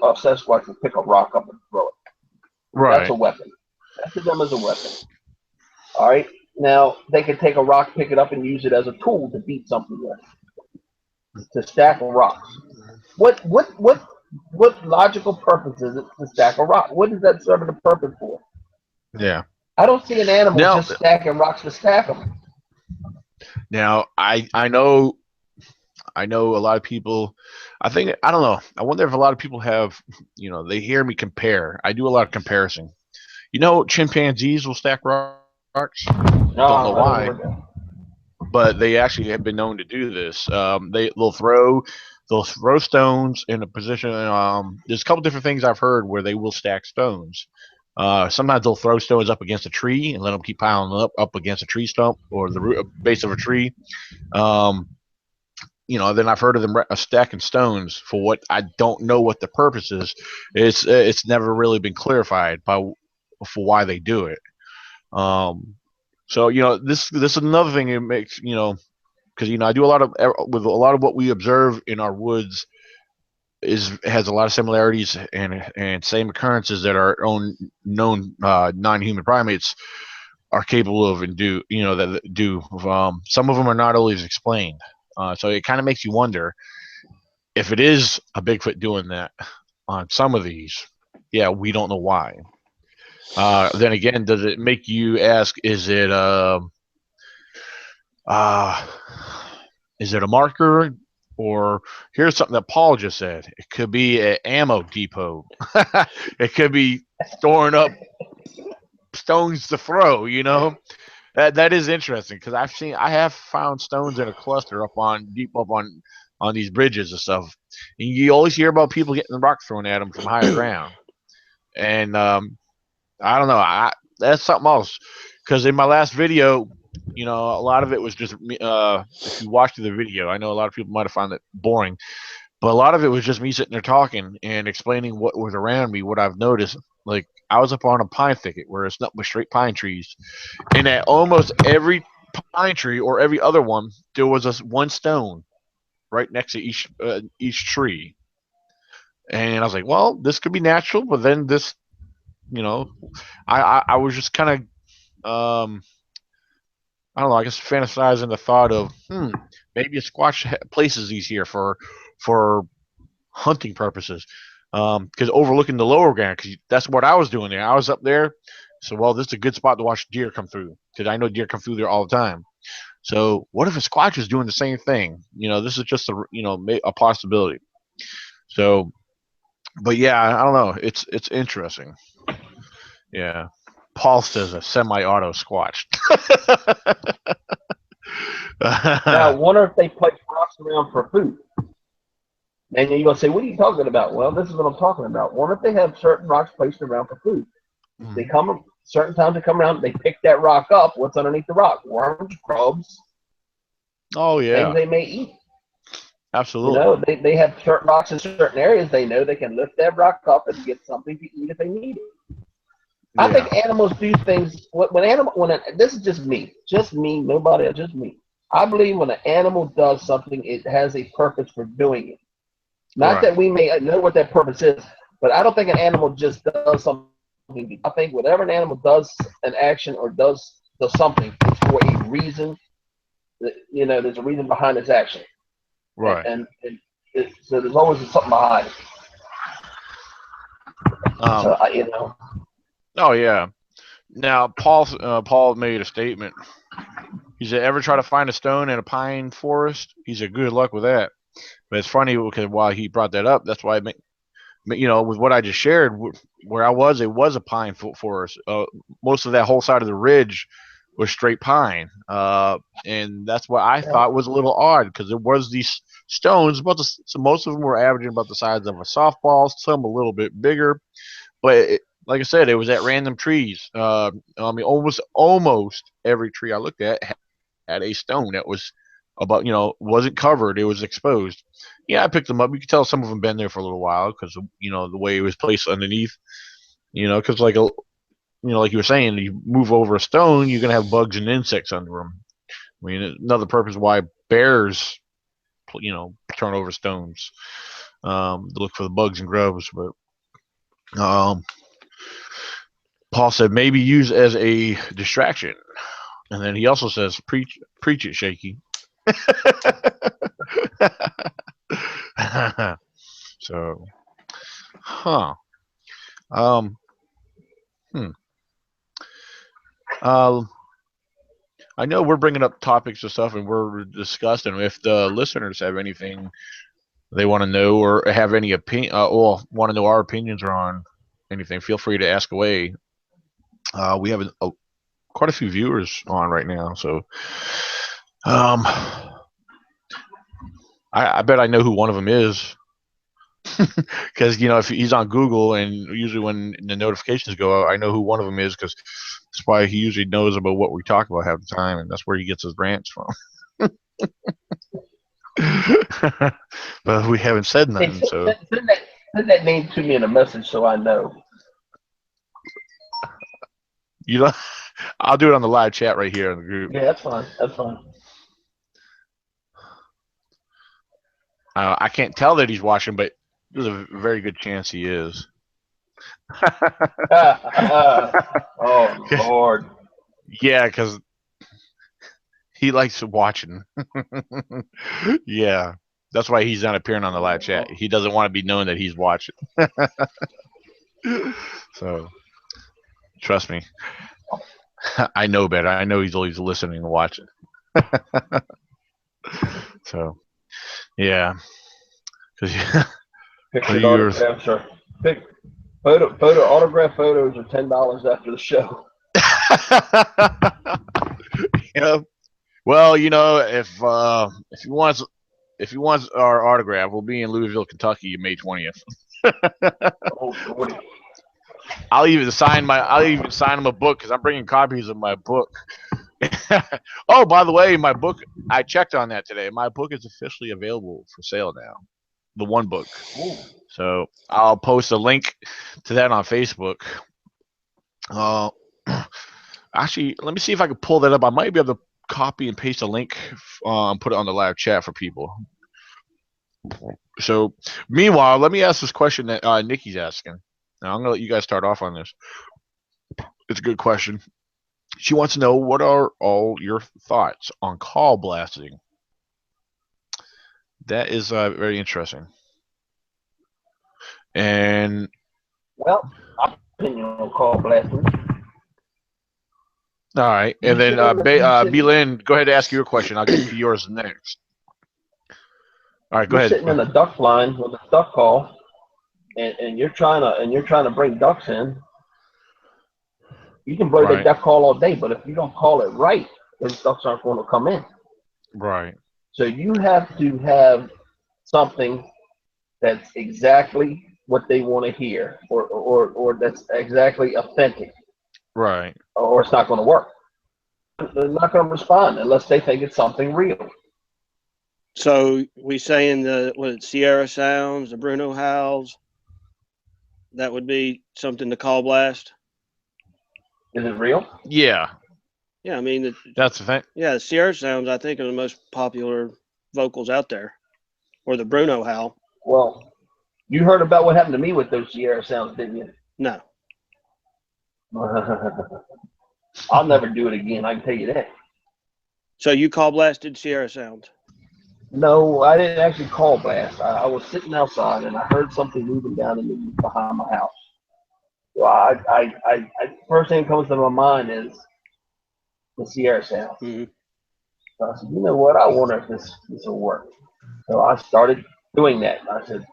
a Sasquatch will pick a rock up and throw it. Right. That's a weapon. That's to them as a weapon. All right. Now they can take a rock, pick it up, and use it as a tool to beat something with. To stack rocks. What logical purpose is it to stack a rock? What is that serving a purpose for? Yeah. I don't see an animal just stacking rocks to stack them. Now I know a lot of people. I don't know. I wonder if a lot of people have, they hear me compare. I do a lot of comparison. Chimpanzees will stack rocks. Don't know why, but they actually have been known to do this. They'll throw stones in a position. There's a couple different things I've heard where they will stack stones. Sometimes they'll throw stones up against a tree and let them keep piling up against a tree stump or the base of a tree. Then I've heard of them stacking stones for what I don't know what the purpose is. It's never really been clarified for why they do it. So this is another thing. It makes because I do a lot of what we observe in our woods has a lot of similarities and same occurrences that our own known non-human primates are capable of and do. That do. Some of them are not always explained. So it kind of makes you wonder if it is a Bigfoot doing that on some of these. Yeah, we don't know why. Then again, does it make you ask? Is it a marker? Or here's something that Paul just said. It could be an ammo depot. It could be storing up stones to throw. That is interesting because I have found stones in a cluster deep up on these bridges and stuff. And you always hear about people getting the rock thrown at them from higher ground. And I don't know. That's something else. Because in my last video, you know, a lot of it was just me. If you watched the video, I know a lot of people might have found it boring, but a lot of it was just me sitting there talking and explaining what was around me, what I've noticed. Like I was up on a pine thicket where it's nothing but straight pine trees, and at almost every pine tree or every other one, there was a one stone right next to each tree. And I was like, well, this could be natural, but then this, you know, I was just kind of I don't know, I guess fantasizing the thought of maybe a Squatch places these here for hunting purposes, because overlooking the lower ground, because that's what I was doing there. I was up there, so well, this is a good spot to watch deer come through because I know deer come through there all the time. So what if a Squatch is doing the same thing? You know, this is just a possibility. So, but yeah, I don't know. It's interesting. Yeah. Paul says a semi-auto Squatch. Now, I wonder if they place rocks around for food. And you're going to say, what are you talking about? Well, this is what I'm talking about. Wonder if they have certain rocks placed around for food. They come, certain times they come around, they pick that rock up. What's underneath the rock? Worms, grubs, Oh things yeah, they may eat. You absolutely. know, they have certain rocks in certain areas. They know they can lift that rock up and get something to eat if they need it. I Yeah, think animals do things this is just me, nobody else, just me. I believe when an animal does something, it has a purpose for doing it. Not right, that we may know what that purpose is, but I don't think an animal just does something. I think whatever an animal does, an action or does something, it's for a reason. You know, there's a reason behind its action, right. so there's always something behind it. So Um, you know, oh yeah. Now Paul made a statement. He said, "Ever try to find a stone in a pine forest?" He said, "Good luck with that." But it's funny because while he brought that up, that's why with what I just shared, where I was, it was a pine forest. Most of that whole side of the ridge was straight pine, and that's what I thought was a little odd because there was these stones, so most of them were averaging about the size of a softball, some a little bit bigger, but like I said, it was at random trees. I mean, almost every tree I looked at had a stone that was about, wasn't covered, it was exposed. Yeah, I picked them up. You could tell some of them been there for a little while because the way it was placed underneath. Because like you were saying, you move over a stone, you're gonna have bugs and insects under them. I mean, another purpose why bears, turn over stones, to look for the bugs and grubs. But um, Paul said maybe use as a distraction, and then he also says preach it, Shaky. So, huh? Um, hmm. Uh, I know we're bringing up topics and stuff, and we're discussing. If the listeners have anything they want to know or have any opinion, or want to know our opinions on anything, feel free to ask away. We have quite a few viewers on right now, so um, I bet I know who one of them is. Because if he's on Google, and usually when the notifications go out, I know who one of them is because that's why he usually knows about what we talk about half the time, and that's where he gets his rants from. But we haven't said hey, nothing, so send that name to me in a message so I know. you know, I'll do it on the live chat right here in the group. Yeah, that's fine. That's fine. I can't tell that he's watching, but there's a very good chance he is. Oh Lord. Yeah, because he likes watching. Yeah, that's why he's not appearing on the live chat. He doesn't want to be known that he's watching. So trust me, I know better. I know he's always listening and watching. So yeah, because Picture autographs are photo autograph photos are $10 after the show. Yeah. Well, if he wants our autograph, we'll be in Louisville, Kentucky, May 20th. Oh, Lordy. I'll even sign him a book because I'm bringing copies of my book Oh, by the way, my book, I checked on that today. My book is officially available for sale now. The one book. Ooh. So I'll post a link to that on Facebook. Actually, let me see if I can pull that up. I might be able to copy and paste a link, put it on the live chat for people. So, meanwhile, let me ask this question that Nikki's asking. Now, I'm going to let you guys start off on this. It's a good question. She wants to know, what are all your thoughts on call blasting? That is very interesting. And Well, I'm opinion on call blasting. all right, and then B-Lynn, go ahead and ask your question. I'll get to yours next. All right, go You're ahead. sitting in a duck line with a duck call, and you're trying to bring ducks in. You can blow that duck call all day, but if you don't call it right, those ducks aren't going to come in. Right. So you have to have something that's exactly what they want to hear, or that's exactly authentic. Right. Or it's not going to work. They're not going to respond unless they think it's something real. So we saying the Sierra sounds, the Bruno howls, that would be something to call blast. Is it real? Yeah. Yeah, I mean that's the thing. Yeah, the Sierra sounds I think are the most popular vocals out there, or the Bruno howl. Well, you heard about what happened to me with those Sierra sounds, didn't you? No. I'll never do it again. I can tell you that. So you call blasted Sierra sounds? No, I didn't actually call blast. I was sitting outside and I heard something moving down in the behind my house. So I first thing that comes to my mind is the Sierra sound. Mm-hmm. So I said, you know what? I wonder if this will work. So I started doing that. I said,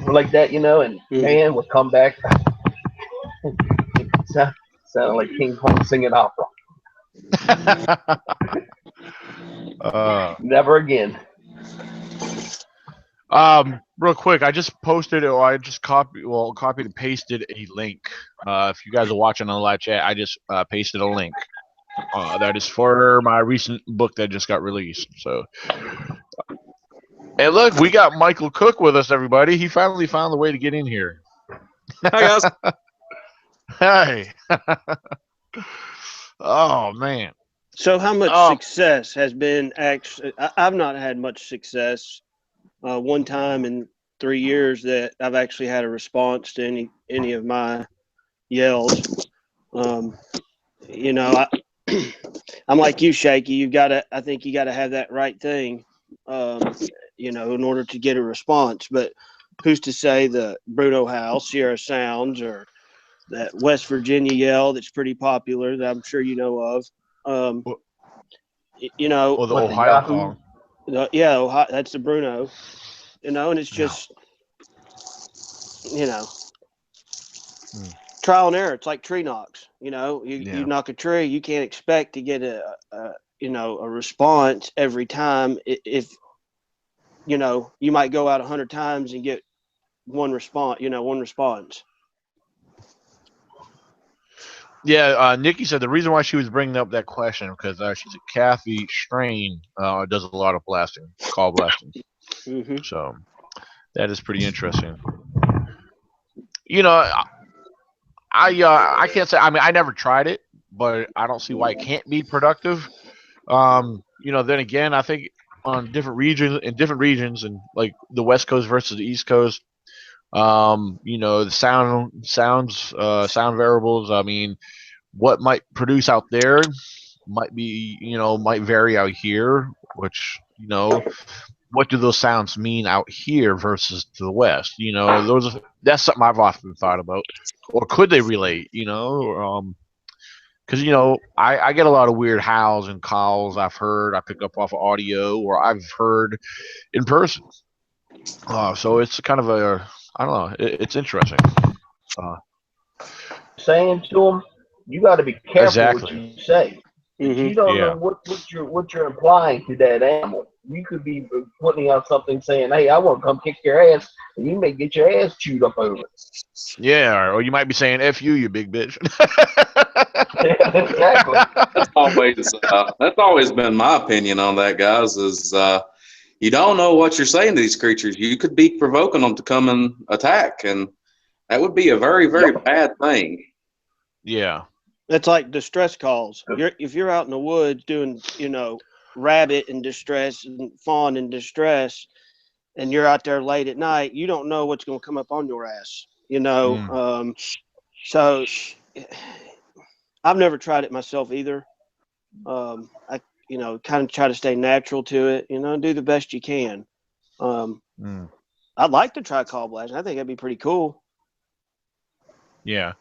like that, you know, and man would come back. Sounded like King Kong singing opera. Never again. Real quick, I just posted it, or I just copied and pasted a link. If you guys are watching on the live chat, I just pasted a link. That is for my recent book that just got released. So, and look, we got Michael Cook with us, everybody. He finally found the way to get in here. Hi guys. Hey. Oh man. So how much success has been actually? I've not had much success. One time in 3 years that I've actually had a response to any of my yells. You know, I'm like you, Shaky. I think you gotta have that right thing, you know, in order to get a response. But who's to say the Bruno howl, Sierra sounds, or that West Virginia yell that's pretty popular that I'm sure you know of. You know, or the Ohio call. Yeah, Ohio, that's the Bruno. You know, and it's just, you know, trial and error. It's like tree knocks. You know, you knock a tree, you can't expect to get a response every time. If you know, you might go out 100 times and get one response. You know, one response. Yeah, Nikki said the reason why she was bringing up that question because she's a Kathy Strain does a lot of blasting, call blasting. Mm-hmm. So that is pretty interesting. You know, I can't say. I mean, I never tried it, but I don't see why it can't be productive. You know, then again, I think on different regions, and like the West Coast versus the East Coast, you know, the sound variables. I mean, what might produce out there might be, you know, might vary out here, which, you know, what do those sounds mean out here versus to the West? You know, that's something I've often thought about. Or could they relate, you know? Because, you know, I get a lot of weird howls and calls I've heard, I pick up off of audio, or I've heard in person. So it's kind of I don't know, it's interesting. Saying to them, you got to be careful what you say. Mm-hmm. You don't know what you're implying to that animal. You could be putting out something saying, "Hey, I want to come kick your ass," and you may get your ass chewed up over it. Yeah, or you might be saying "F you, you big bitch." Exactly. That's always been my opinion on that, guys. Is you don't know what you're saying to these creatures. You could be provoking them to come and attack, and that would be a very, very bad thing. Yeah. It's like distress calls. If you're out in the woods doing, rabbit in distress and fawn in distress, and you're out there late at night, you don't know what's going to come up on your ass. So I've never tried it myself either. I kind of try to stay natural to it. Do the best you can. I'd like to try call blasting. I think that'd be pretty cool. Yeah.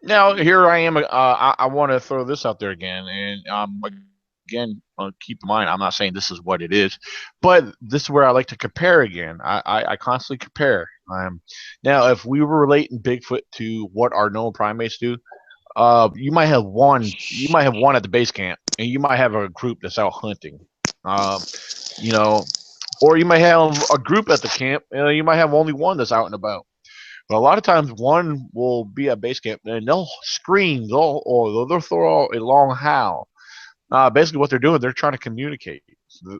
Now here I am. I want to throw this out there again, and again, keep in mind, I'm not saying this is what it is, but this is where I like to compare again. I constantly compare. Now, if we were relating Bigfoot to what our known primates do, you might have one. You might have one at the base camp, and you might have a group that's out hunting. You know, or you might have a group at the camp. You might have only one that's out and about. But a lot of times, one will be at base camp and they'll scream, they'll throw a long howl. Basically, what they're doing, they're trying to communicate.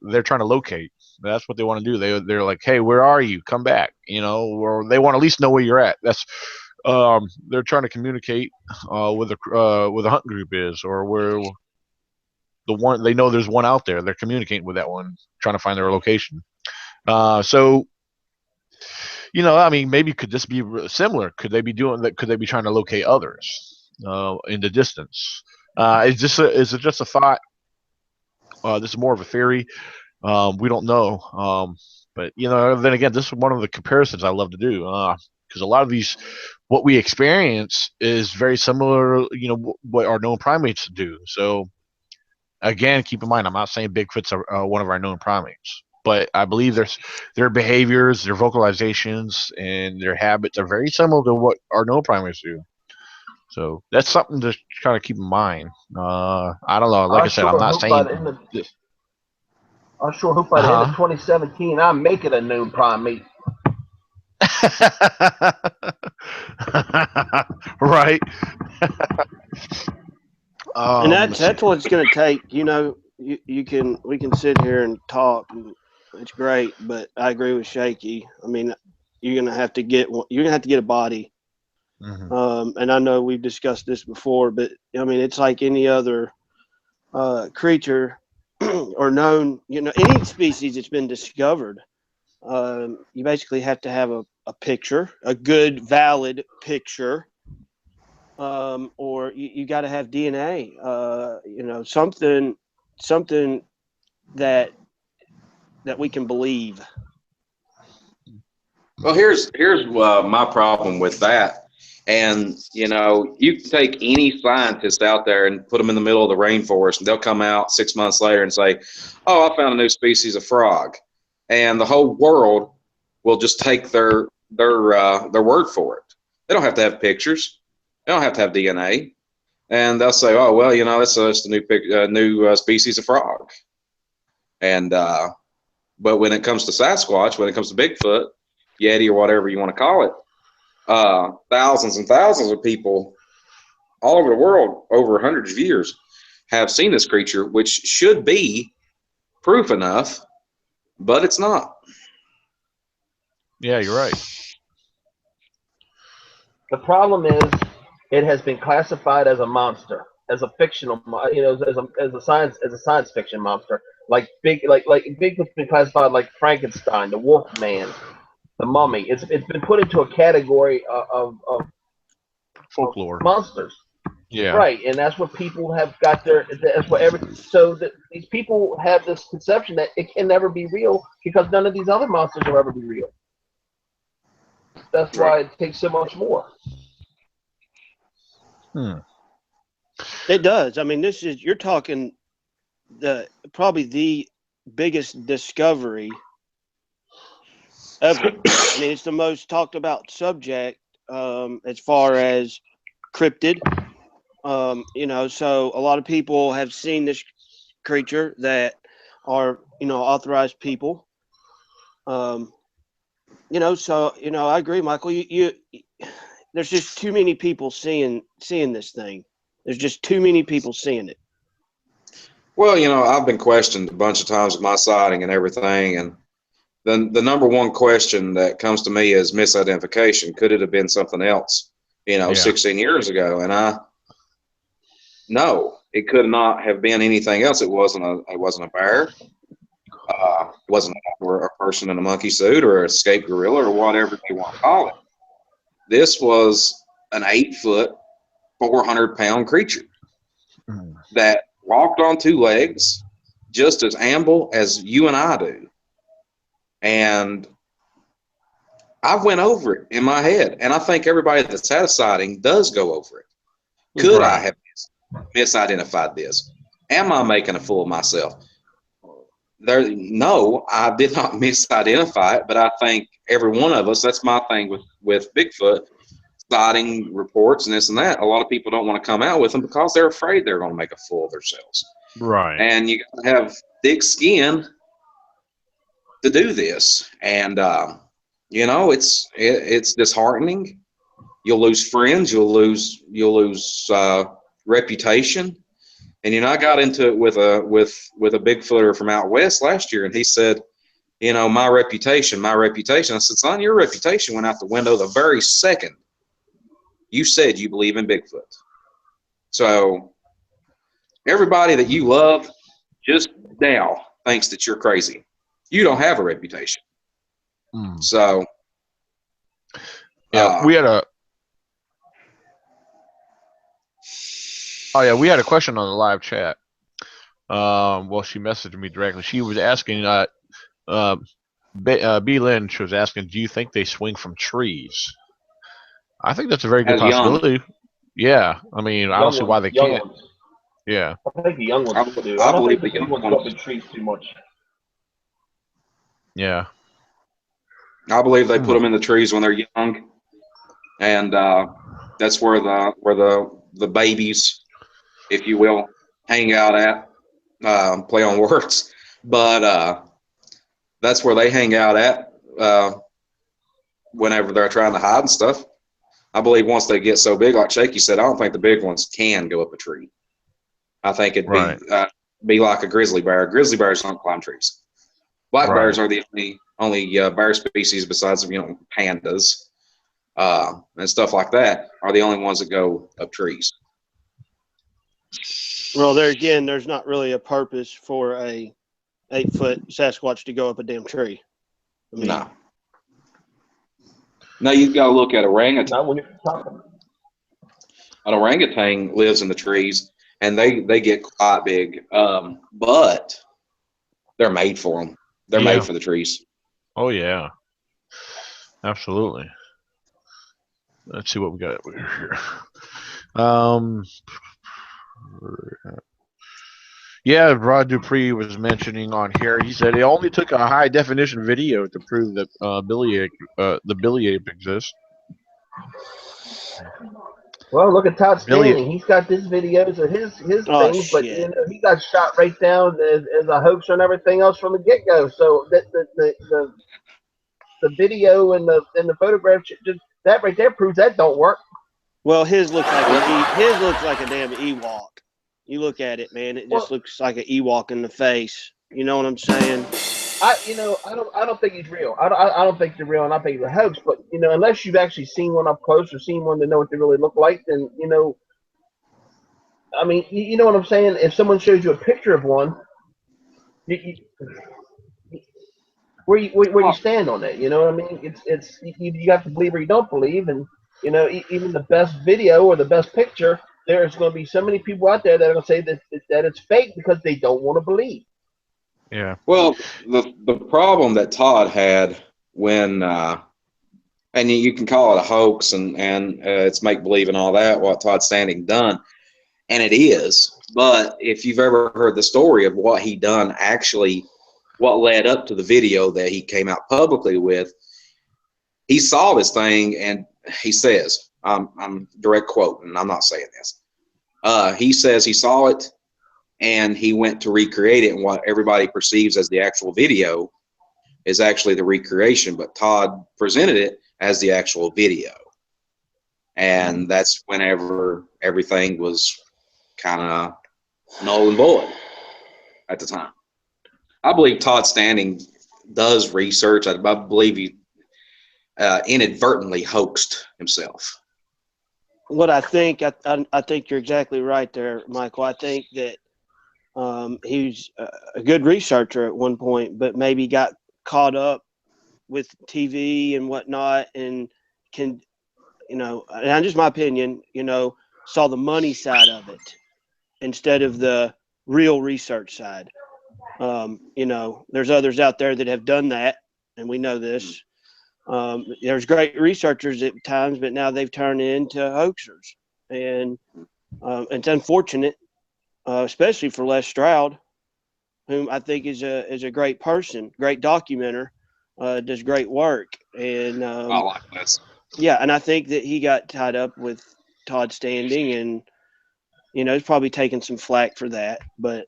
They're trying to locate. That's what they want to do. They're like, hey, where are you? Come back. Or they want to at least know where you're at. That's they're trying to communicate with the hunt group is, or where the one they know there's one out there. They're communicating with that one, trying to find their location. So I mean, maybe could this be similar? Could they be doing that? Could they be trying to locate others in the distance? Is it just a thought? This is more of a theory. We don't know. But then again, this is one of the comparisons I love to do because a lot of these, what we experience is very similar. What our known primates do. So again, keep in mind, I'm not saying Bigfoot's one of our known primates. But I believe their behaviors, their vocalizations, and their habits are very similar to what our known primates do. So that's something to kind of keep in mind. I don't know. Like I said, I'm not saying. I sure hope by the end of 2017 I make it a known primate. Right. And that's what it's going to take. We can sit here and talk, and it's great. But I agree with Shaky. I mean, you're going to have to get a body. Mm-hmm. And I know we've discussed this before, but I mean, it's like any other creature or known, any species that's been discovered. You basically have to have a picture, a good, valid picture. Or you got to have DNA, something that we can believe. Well, here's my problem with that. And, you can take any scientist out there and put them in the middle of the rainforest, and they'll come out 6 months later and say, oh, I found a new species of frog. And the whole world will just take their word for it. They don't have to have pictures. They don't have to have DNA. And they'll say, oh, well, that's just a new species of frog. And but when it comes to Sasquatch, when it comes to Bigfoot, Yeti, or whatever you want to call it, thousands and thousands of people all over the world over hundreds of years have seen this creature, which should be proof enough, but it's not. Yeah, you're right. The problem is it has been classified as a monster, as a fictional, as a science fiction monster. Like Bigfoot's been classified like Frankenstein, the Wolfman, the Mummy. It's been put into a category of folklore monsters. Yeah. Right, and that's what people have got these people have this conception that it can never be real because none of these other monsters will ever be real. That's why it takes so much more. It does. I mean, you're talking probably the biggest discovery ever. I mean, it's the most talked about subject as far as cryptid. So a lot of people have seen this creature that are, authorized people. So, I agree, Michael. You there's just too many people seeing this thing. There's just too many people seeing it. Well, you know, I've been questioned a bunch of times with my sighting and everything, and the number one question that comes to me is misidentification. Could it have been something else, you know, 16 years ago? And no, it could not have been anything else. It wasn't a bear. It wasn't a person in a monkey suit or an escaped gorilla or whatever you want to call it. This was an 8-foot, 400-pound creature that walked on 2 legs, just as amble as you and I do. And I went over it in my head, and I think everybody that's had a sighting does go over it. Could I have misidentified this? Am I making a fool of myself? No, I did not misidentify it, but I think every one of us, that's my thing with Bigfoot, sighting reports and this and that. A lot of people don't want to come out with them because they're afraid they're going to make a fool of themselves. Right. And you got to have thick skin to do this. And, you know, it's disheartening. You'll lose friends. You'll lose reputation. And, you know, I got into it with a Bigfooter from out west last year, and he said, you know, my reputation. I said, son, your reputation went out the window the very second you said you believe in Bigfoot. So everybody that you love just now thinks that you're crazy. You don't have a reputation. So yeah, we had a question on the live chat. Well, she messaged me directly. She was asking, B. Lynch was asking, do you think they swing from trees? I think that's a very good possibility. Yeah, I mean, I don't see why they can't. Yeah, I think the young ones do. I don't believe think the young ones go up in trees too much. Yeah, I believe they put them in the trees when they're young, and that's where the babies, if you will, hang out at. Play on words, but that's where they hang out at whenever they're trying to hide and stuff. I believe once they get so big, like Shaky said, I don't think the big ones can go up a tree. I think it'd be like a grizzly bear. Grizzly bears don't climb trees. Black bears are the only bear species besides, you know, pandas and stuff like that are the only ones that go up trees. Well, there again, there's not really a purpose for a 8-foot Sasquatch to go up a damn tree. I mean, No. Now you've got to look at orangutan. Not when you're talking. An orangutan lives in the trees, and they get quite big, but they're made for them. They're made for the trees. Oh yeah, absolutely. Let's see what we got over here. Yeah, Rod Dupree was mentioning on here. He said it only took a high definition video to prove that the Billy ape exists. Well, look at Todd Stanley. He's got these videos of his things, but you know, he got shot right down as a hoaxer and everything else from the get go. So the video and the photograph, just that right there proves that don't work. Well, his looks like a damn Ewok. You look at it, man. It just looks like an Ewok in the face. You know what I'm saying? I don't think he's real. I don't think they're real, and I think they're a hoax. But you know, unless you've actually seen one up close or seen one to know what they really look like, then you know. I mean, you know what I'm saying? If someone shows you a picture of one, where you stand on that? You know what I mean? It's you have to believe or you don't believe, and you know, even the best video or the best picture, there's going to be so many people out there that are going to say that it's fake because they don't want to believe. Yeah. Well, the problem that Todd had when, and you can call it a hoax and it's make believe and all that, what Todd Standing done, and it is. But if you've ever heard the story of what he done, actually, what led up to the video that he came out publicly with, he saw this thing and he says, I'm direct quote, and I'm not saying this. He says he saw it and he went to recreate it, and what everybody perceives as the actual video is actually the recreation, but Todd presented it as the actual video. And that's whenever everything was kind of null and void at the time. I believe Todd Standing does research. I believe he inadvertently hoaxed himself. What I think, I think you're exactly right there, Michael. I think that he's a good researcher at one point, but maybe got caught up with TV and whatnot, and can, and just my opinion, saw the money side of it instead of the real research side. There's others out there that have done that, and we know this. There's great researchers at times, but now they've turned into hoaxers, and it's unfortunate, especially for Les Stroud, whom I think is a great person, great documenter, does great work, and I like this. yeah, and I think that he got tied up with Todd Standing, and he's probably taking some flack for that, but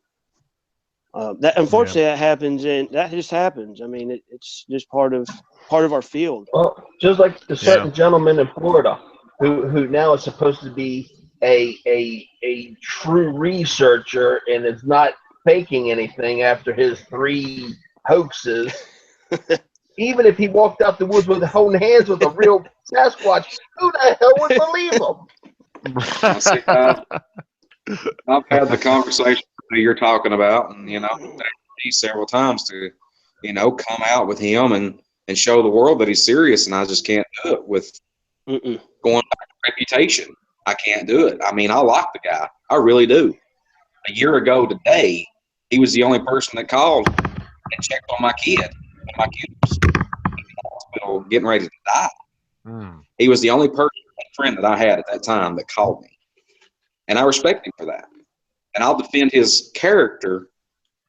that unfortunately that happens, and that just happens. I mean, it's just part of our field. Well, just like the certain gentleman in Florida who now is supposed to be a true researcher and is not faking anything after his 3 hoaxes. Even if he walked out the woods with holding hands with a real Sasquatch, who the hell would believe him? I've had the conversation that you're talking about, and he's several times to, come out with him and show the world that he's serious, and I just can't do it with going back to reputation. I can't do it. I mean, I like the guy. I really do. A year ago today, he was the only person that called and checked on my kid. And my kid was in the hospital getting ready to die. He was the only friend that I had at that time that called me. And I respect him for that. And I'll defend his character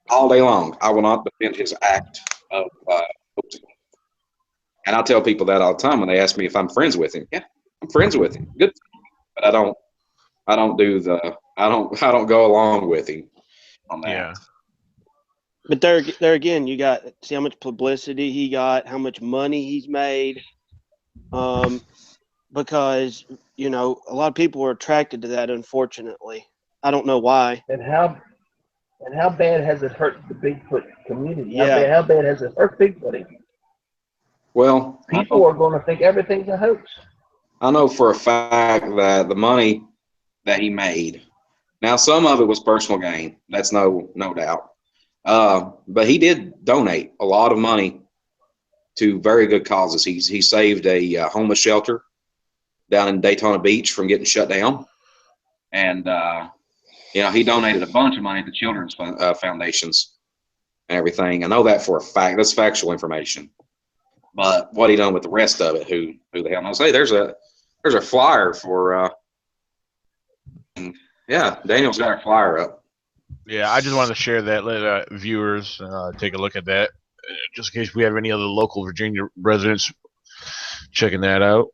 all day long. I will not defend his act of hoaxing. And I tell people that all the time when they ask me if I'm friends with him. Yeah, I'm friends with him. Good. But I don't go along with him on that. Yeah. But there again, you got see how much publicity he got, how much money he's made. Because a lot of people are attracted to that, unfortunately. I don't know why. And how bad has it hurt the Bigfoot community? Yeah. How bad has it hurt Bigfooting? Well, people are going to think everything's a hoax. I know for a fact that the money that he made, now some of it was personal gain. That's no doubt. But he did donate a lot of money to very good causes. He saved a homeless shelter down in Daytona Beach from getting shut down. And, he donated a bunch of money to children's foundations and everything. I know that for a fact. That's factual information. But what he done with the rest of it, who the hell knows? Hey, there's a flyer for, Daniel's got our flyer up. Yeah, I just wanted to share that, let viewers take a look at that, just in case we have any other local Virginia residents checking that out.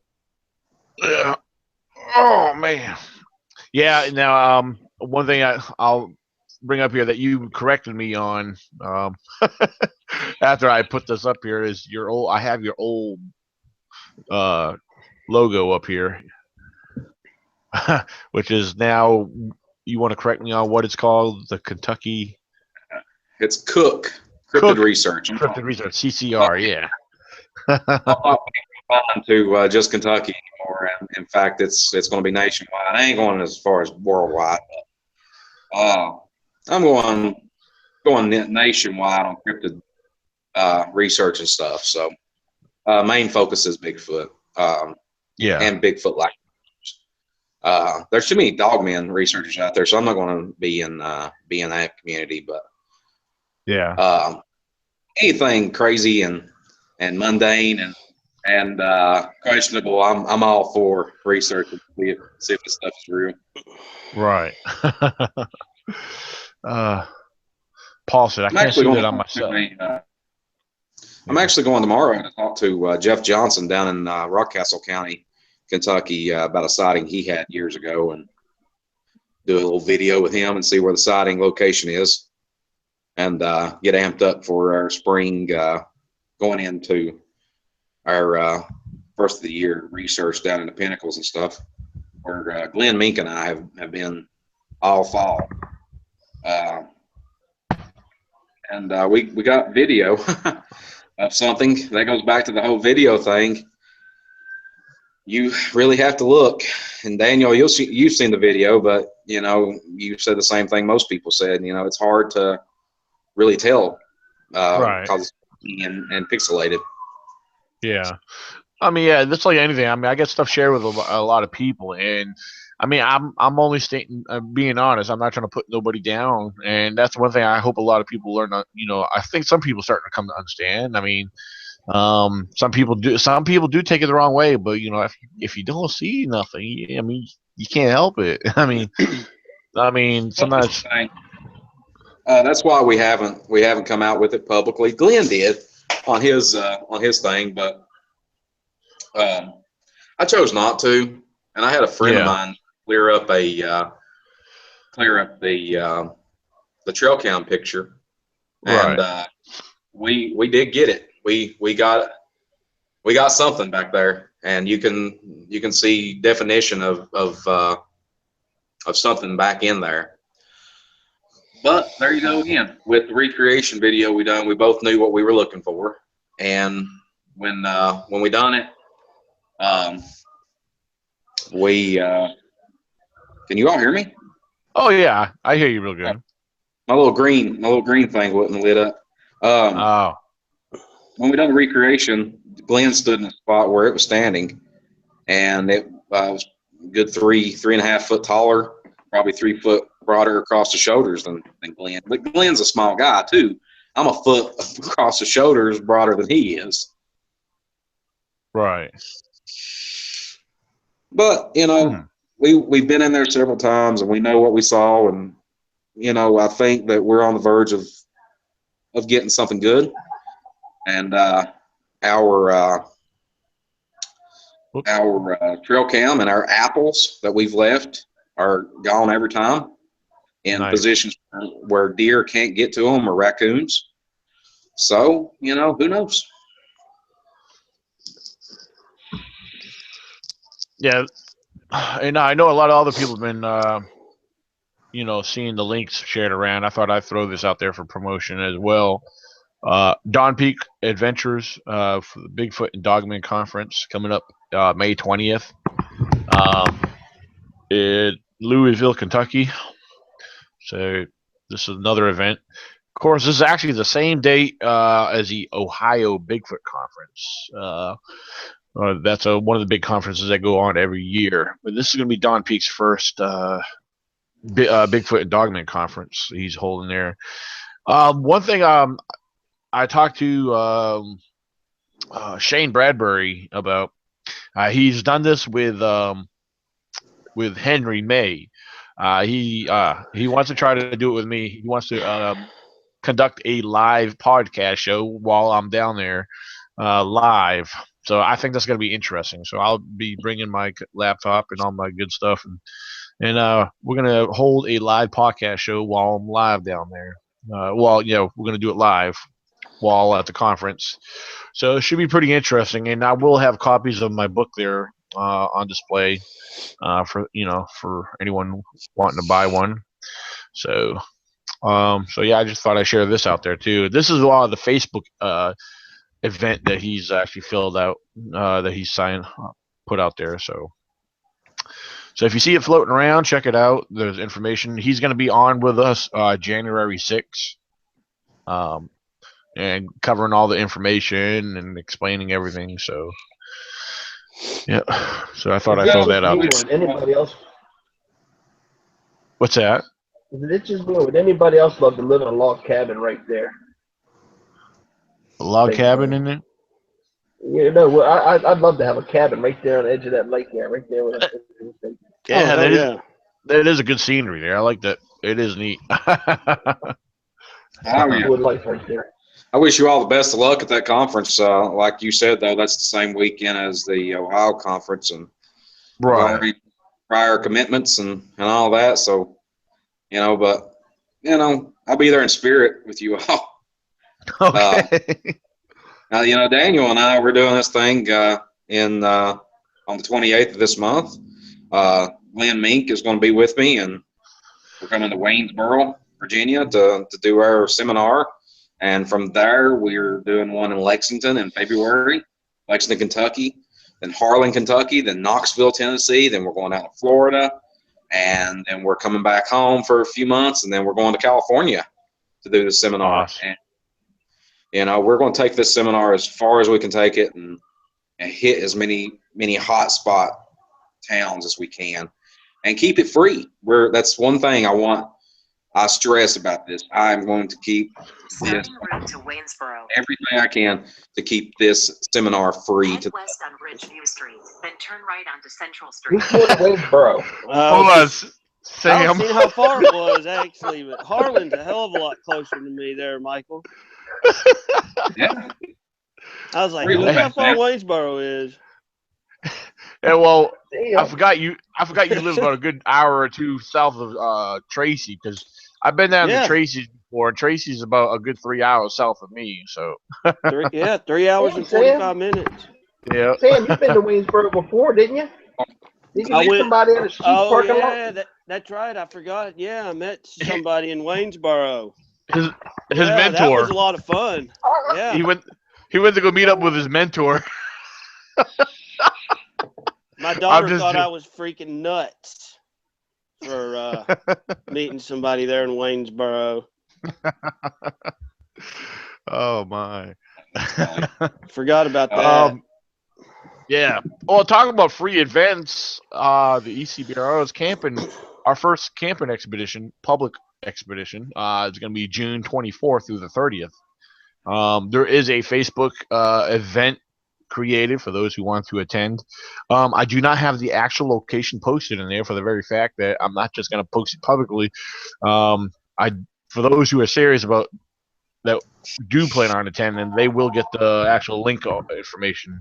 Oh, man. Yeah, now, one thing I'll bring up here that you corrected me on after I put this up here is I have your old logo up here, which is now, you want to correct me on what it's called? The Kentucky? It's Cryptid Research. Cryptid Research, CCR, yeah. To just Kentucky anymore. And in fact, it's going to be nationwide. I ain't going as far as worldwide. But, I'm going nationwide on cryptid research and stuff. So main focus is Bigfoot. And Bigfoot like. There's too many dogmen researchers out there, so I'm not going to be in that community. But anything crazy and mundane and questionable, I'm all for research and see if this stuff is real. Right. Paul said, I can't see that on myself. I'm actually going tomorrow to talk to Jeff Johnson down in Rockcastle County, Kentucky, about a sighting he had years ago, and do a little video with him and see where the sighting location is, and get amped up for our spring going into our first of the year research down in the Pinnacles and stuff, where Glenn Mink and I have been all fall. And we got video of something that goes back to the whole video thing. You really have to look. And Daniel, you've seen the video, but you said the same thing most people said. It's hard to really tell Right. because and pixelated. Yeah. I mean, yeah, that's like anything. I mean, I get stuff shared with a lot of people, and I mean, I'm only stating, being honest. I'm not trying to put nobody down, and that's one thing I hope a lot of people learn. I think some people starting to come to understand. I mean, some people do. Some people do take it the wrong way, but if you don't see nothing, I mean, you can't help it. I mean, sometimes. That's why we haven't come out with it publicly. Glenn did on his thing, but I chose not to. And I had a friend of mine clear up the trail cam picture, and we did get it. We got something back there, and you can see definition of something back in there. But there you go again with the recreation video we done. We both knew what we were looking for, and when we done it, can you all hear me? Oh yeah, I hear you real good. My little green thing wasn't lit up. When we done the recreation, Glenn stood in a spot where it was standing, and it was a good 3.5 foot taller, probably 3 foot broader across the shoulders than Glenn. But Glenn's a small guy too. I'm a foot across the shoulders broader than he is. Right. But we've been in there several times, and we know what we saw, and I think that we're on the verge of getting something good. And our trail cam and our apples that we've left are gone every time in positions where deer can't get to them or raccoons. So, who knows? Yeah. And I know a lot of other people have been, seeing the links shared around. I thought I'd throw this out there for promotion as well. Dawn Peak Adventures for the Bigfoot and Dogman Conference coming up May 20th in Louisville, Kentucky. So this is another event. Of course, this is actually the same date as the Ohio Bigfoot Conference. That's one of the big conferences that go on every year. But this is going to be Dawn Peak's first Bigfoot and Dogman Conference he's holding there. One thing I talked to Shane Bradbury about. He's done this with Henry May. He wants to try to do it with me. He wants to conduct a live podcast show while I'm down there live. So I think that's going to be interesting. So I'll be bringing my laptop and all my good stuff, and we're going to hold a live podcast show while I'm live down there. We're going to do it live while at the conference. So it should be pretty interesting, and I will have copies of my book there on display for anyone wanting to buy one. So yeah, I just thought I'd share this out there too. This is a lot of the Facebook event that he's actually filled out, that he's put out there. So if you see it floating around, check it out. There's information. He's going to be on with us January 6th. And covering all the information and explaining everything. So, yeah. So I thought I'd throw that out there. Anybody else? What's that? Would anybody else love to live in a log cabin right there? A log cabin in there? I'd love to have a cabin right there on the edge of that lake there, right there. Yeah, that is a good scenery there. I like that. It is neat. I wish you all the best of luck at that conference. Like you said, though, that's the same weekend as the Ohio conference, and prior commitments and all that. So, but I'll be there in spirit with you all. Okay. Now, Daniel and I, we're doing this thing on the 28th of this month. Glenn Mink is going to be with me, and we're coming to Waynesboro, Virginia, to do our seminar, and from there we're doing one in Lexington in February, Lexington, Kentucky, then Harlan, Kentucky, then Knoxville, Tennessee, then we're going out to Florida, and then we're coming back home for a few months, and then we're going to California to do the seminar. Awesome. And we're going to take this seminar as far as we can take it, and hit as many hot spot towns as we can, and keep it free. That's one thing I stress about this. I'm going to keep this, route to Waynesboro. everything I can to keep this seminar free. Head west on Ridgeview Street, then turn right onto Central Who's Street. going to Waynesboro? Hold on, I Sam. was seeing how far it was actually, but Harlan's a hell of a lot closer to me there, Michael. Yeah. I was like, Really? look how far Waynesboro is. Yeah, well, Damn. I forgot you live about a good hour or two south of Tracy, because I've been down Yeah. to Tracy's before, and Tracy's about a good 3 hours south of me. So 3 hours and 45 minutes. yeah, Sam, you've been to Waynesboro before, didn't you? Did you I meet went- somebody in a Chiefs Oh parking yeah, lot? that's right. I forgot. Yeah, I met somebody in Waynesboro. his That mentor. was a lot of fun. Yeah. He went to go meet up with his mentor. My daughter just thought joking. I was freaking nuts for meeting somebody there in Waynesboro. Oh my. Forgot about that. Yeah. Well, talking about free events, the E.C.B.R.O is camping. Our first camping expedition, public expedition, is going to be June 24th through the 30th. There is a Facebook event created for those who want to attend. I do not have the actual location posted in there for the very fact that I'm not just going to post it publicly. For those who are serious about that do plan on attending, they will get the actual link information.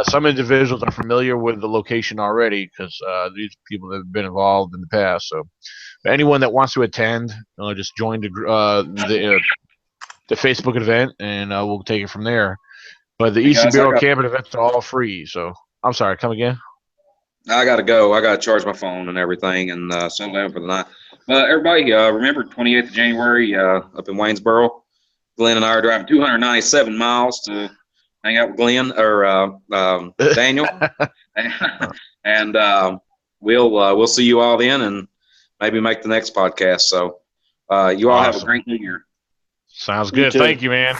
Some individuals are familiar with the location already because these people have been involved in the past. So anyone that wants to attend, just join the Facebook event, and we'll take it from there. But the Hey, guys, E.C.B.R.O camping events are all free. So I'm sorry, come again. I got to go. I got to charge my phone and everything and settle down for the night. But everybody, remember 28th of January up in Waynesboro. Glenn and I are driving 297 miles to hang out with Glenn or Daniel, and we'll see you all then, and maybe make the next podcast. So you all have a Awesome. great New Year. Sounds You good. too. Thank you, man.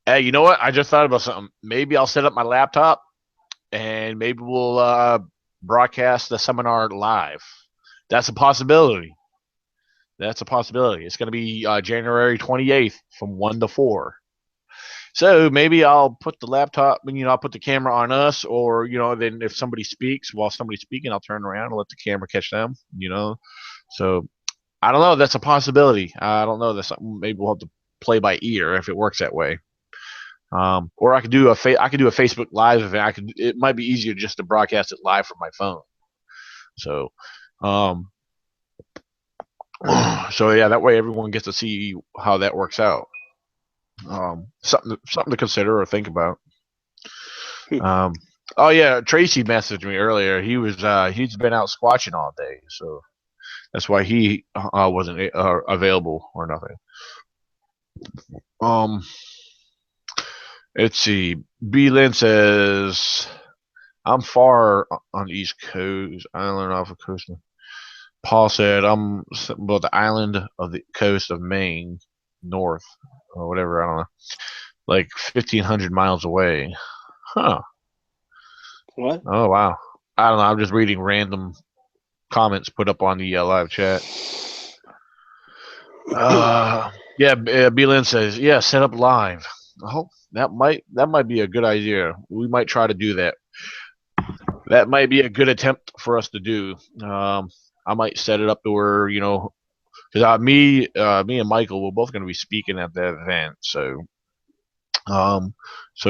Hey, you know what? I just thought about something. Maybe I'll set up my laptop, and maybe we'll broadcast the seminar live. That's a possibility. It's going to be January 28th from 1 to 4. So maybe I'll put the laptop, I'll put the camera on us, or, then if somebody speaks, while somebody's speaking, I'll turn around and let the camera catch them, So I don't know. That's a possibility. I don't know. That's something maybe we'll have to play by ear if it works that way. Or I could do a Facebook Live event. It might be easier just to broadcast it live from my phone. So, so yeah, that way everyone gets to see how that works out. Something to consider or think about. Oh yeah, Tracy messaged me earlier. He's been out squatching all day, so that's why he wasn't available or nothing. Let's see. B. Lynn says, I'm far on the East Coast, island off the coast. Paul said, I'm about the island of the coast of Maine, north, or whatever, I don't know. Like 1,500 miles away. Huh. What? Oh, wow. I don't know. I'm just reading random comments put up on the live chat. Yeah, B. Lynn says, yeah, set up live. I hope that might be a good idea. We might try to do that. That might be a good attempt for us to do. I might set it up to where, because me and Michael, we're both going to be speaking at that event. So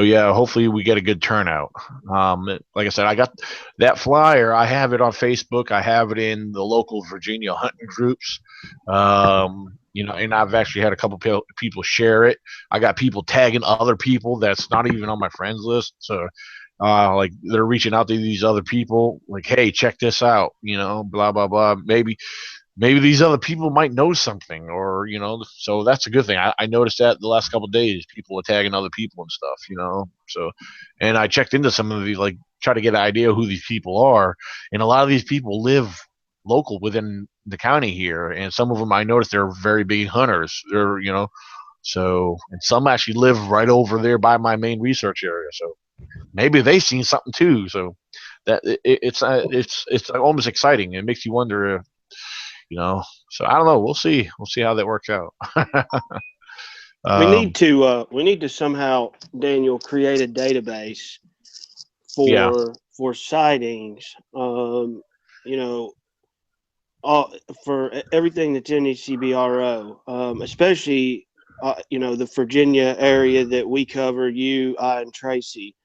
yeah, hopefully we get a good turnout. Like I said, I got that flyer. I have it on Facebook. I have it in the local Virginia hunting groups. And I've actually had a couple people share it. I got people tagging other people that's not even on my friends list. So like they're reaching out to these other people, like, hey, check this out, blah blah blah. Maybe these other people might know something, or so that's a good thing. I noticed that the last couple of days, people are tagging other people and stuff. So, and I checked into some of these, like, try to get an idea of who these people are, and a lot of these people live local within the county here, and some of them I noticed they're very big hunters. They're so, and some actually live right over there by my main research area. So maybe they've seen something too. So that it's almost exciting. It makes you wonder, So I don't know. We'll see. We'll see how that works out. We need to somehow, Daniel, create a database Yeah. for sightings. You know, for everything that's in ECBRO, especially the Virginia area that we cover, you, I, and Tracy.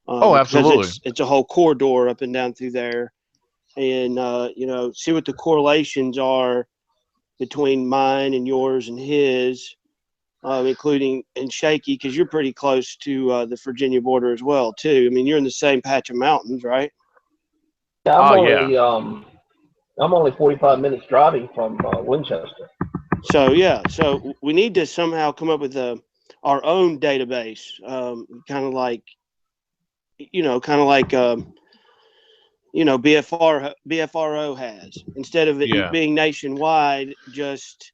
Oh, absolutely. Because it's a whole corridor up and down through there, and see what the correlations are between mine and yours and his, including and Shaky, because you're pretty close to the Virginia border as well too. I mean, you're in the same patch of mountains, right? Yeah, Oh, I'm only 45 minutes driving from Winchester. So yeah, so we need to somehow come up with our own database, kind of like BFRO has, instead of it Yeah. being nationwide, just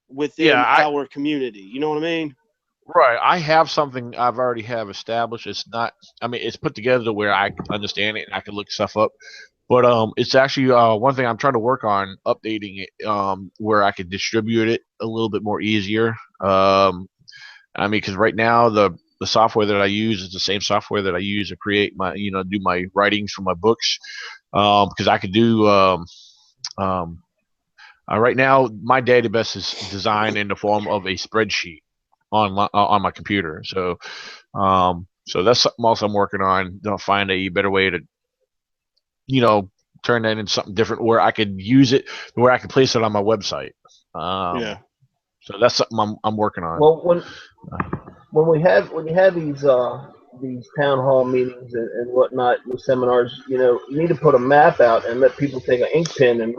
within Yeah. our community. You know what I mean? Right. I have something I've already have established. It's not. I mean, it's put together to where I can understand it and I can look stuff up. But it's actually one thing I'm trying to work on updating it, where I could distribute it a little bit more easier. I mean, because right now the software that I use is the same software that I use to create my, do my writings for my books. Because I could do um, right now my database is designed in the form of a spreadsheet on my computer. So that's something else I'm working on. To find a better way to you know turn that into something different where I could use it, where I could place it on my website. Yeah. So that's something I'm working on. Well, when you have these town hall meetings and whatnot, the seminars, you need to put a map out and let people take an ink pen and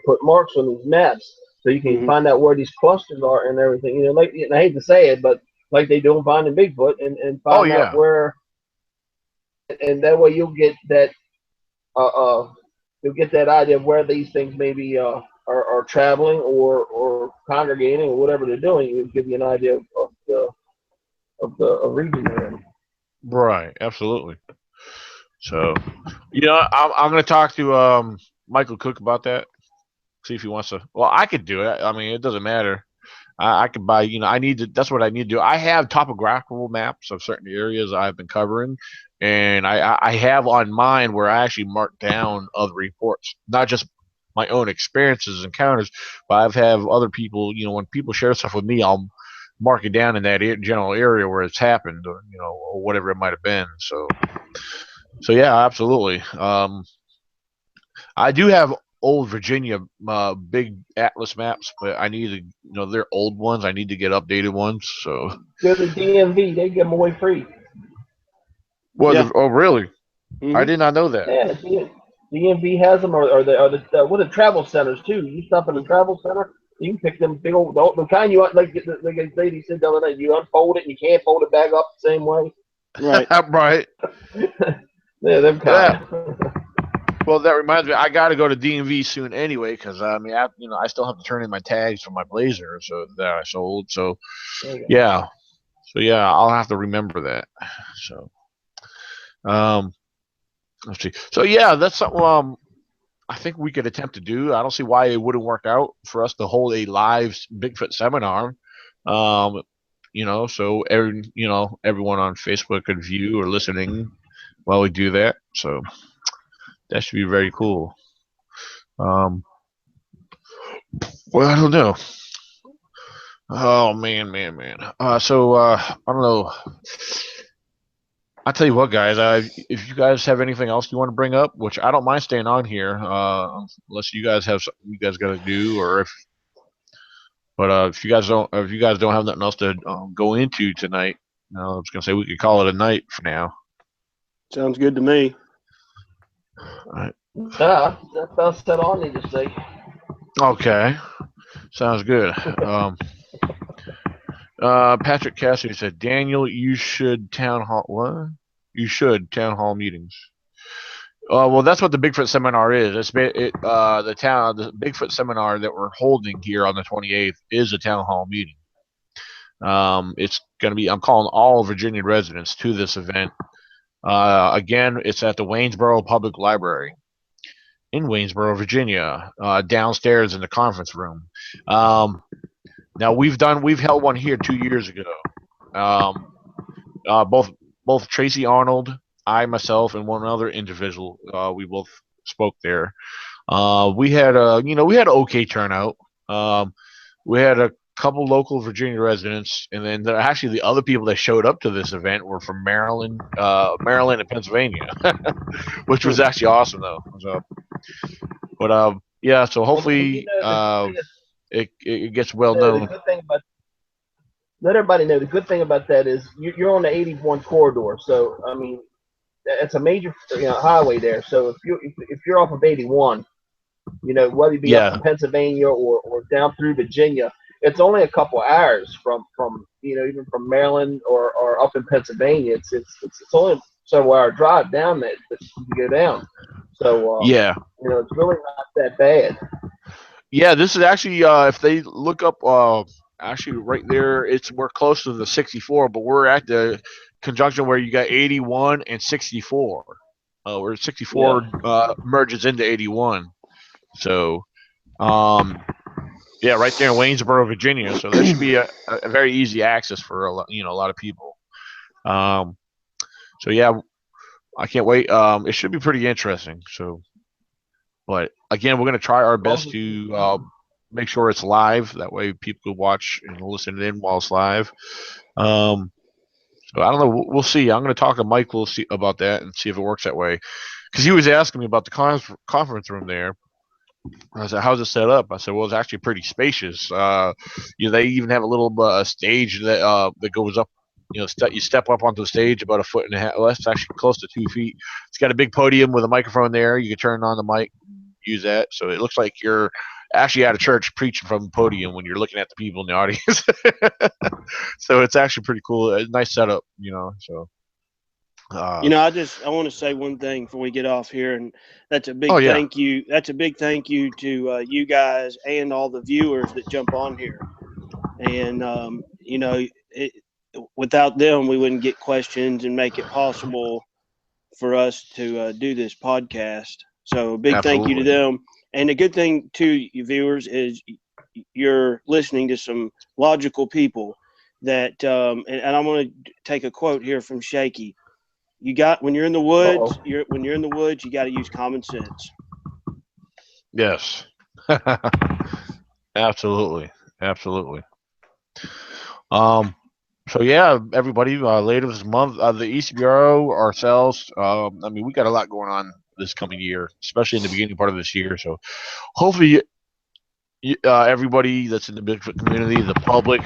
put marks on these maps so you can find out where these clusters are and everything. Like, and I hate to say it, but like they do in Finding Bigfoot, and find out where, and that way you'll get that idea of where these things maybe are traveling or congregating or whatever they're doing. It'll give you an idea of the region they're in. Right, absolutely. So, I'm going to talk to Michael Cook about that. See if he wants to. Well, I could do it. I mean, it doesn't matter. I could buy. I need to. That's what I need to do. I have topographical maps of certain areas I've been covering, and I have on mine where I actually mark down other reports, not just my own experiences, encounters, but I've have other people. When people share stuff with me, I'll mark it down in that general area where it's happened, or whatever it might have been. So yeah, absolutely. I do have old Virginia big atlas maps, but I need to, they're old ones. I need to get updated ones. So go to DMV; they give them away free. Oh, really? I did not know that. Yeah, DMV has them, or the travel centers too. You stop at a travel center, you can pick them big old the kind you like a lady said the other night. You unfold it, and you can't fold it back up the same way. Right. Right. Yeah, them kind. Yeah. Well, that reminds me, I got to go to DMV soon anyway, because I still have to turn in my tags for my Blazer that I sold. So, yeah, I'll have to remember that. So, let's see. So yeah, that's something I think we could attempt to do. I don't see why it wouldn't work out for us to hold a live Bigfoot seminar. So everyone on Facebook could view or listening while we do that. So that should be very cool. Well, I don't know. Oh man. So I don't know. I'll tell you what, guys. If you guys have anything else you want to bring up, which I don't mind staying on here, unless you guys have something you guys got to do, if you guys don't have nothing else to go into tonight, I was gonna say we could call it a night for now. Sounds good to me. That's all I need to say. Okay, sounds good. Patrick Cassidy said, Daniel, you should town hall. What? You should town hall meetings. Well, that's what the Bigfoot seminar is. The Bigfoot seminar that we're holding here on the 28th is a town hall meeting. It's going to be. I'm calling all Virginia residents to this event. Again, it's at the Waynesboro Public Library in Waynesboro, Virginia, downstairs in the conference room. Now we've held one here 2 years ago. Both Tracy Arnold, I myself, and one other individual, we both spoke there. We had an okay turnout. We had a couple local Virginia residents, and then actually the other people that showed up to this event were from Maryland and Pennsylvania, which was actually awesome though. So, but yeah, so hopefully it gets well known. The good thing about let everybody know the good thing about that is you're on the 81 corridor, so I mean it's a major highway there. So if you're off of 81, whether you be up in Pennsylvania or down through Virginia, it's only a couple hours from even from Maryland or up in Pennsylvania. It's only a several hour drive down there to go down. So it's really not that bad. Yeah, this is actually if they look up actually right there, we're close to the 64, but we're at the conjunction where you got 81 and 64. Where 64 merges into 81. So yeah, right there in Waynesboro, Virginia. So that should be a very easy access for a lot of people. So yeah, I can't wait. It should be pretty interesting. So, but again, we're going to try our best to make sure it's live. That way, people can watch and listen in while it's live. So I don't know. We'll see. I'm going to talk to Mike. We'll see about that and see if it works that way. Because he was asking me about the conference room there. I said, "How's it set up?" I said, "Well, it's actually pretty spacious. They even have a little stage that goes up. You step up onto the stage about 1.5 feet. Well, that's actually close to 2 feet. It's got a big podium with a microphone there. You can turn on the mic, use that. So it looks like you're actually at a church preaching from the podium when you're looking at the people in the audience. So it's actually pretty cool. A nice setup, So. I want to say one thing before we get off here, and that's a big thank you. That's a big thank you to you guys and all the viewers that jump on here. And without them, we wouldn't get questions and make it possible for us to do this podcast. So a big thank you to them. And the good thing to you viewers is you're listening to some logical people that, and I'm going to take a quote here from Shaky. When you're in the woods, you got to use common sense. Yes. Absolutely. So yeah, everybody, later this month, the ECBRO ourselves. We got a lot going on this coming year, especially in the beginning part of this year. So hopefully, everybody that's in the Bigfoot community, the public,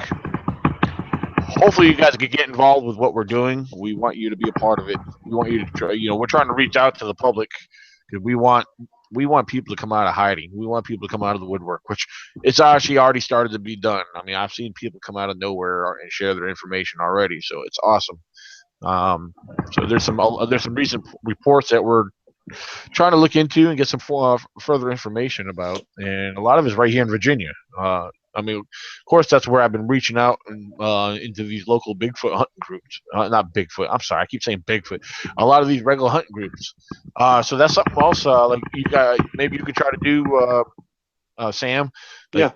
hopefully you guys can get involved with what we're doing. We want you to be a part of it. We want you to try. We're trying to reach out to the public because we want people to come out of hiding. We want people to come out of the woodwork, which it's actually already started to be done. I've seen people come out of nowhere and share their information already, so it's awesome. So there's some recent reports that we're trying to look into and get some further information about, and a lot of it's right here in Virginia. Of course, that's where I've been reaching out into these local Bigfoot hunting groups. Not Bigfoot. I'm sorry, I keep saying Bigfoot. A lot of these regular hunting groups. So that's something else. Like maybe you could try to do, Sam. Yeah.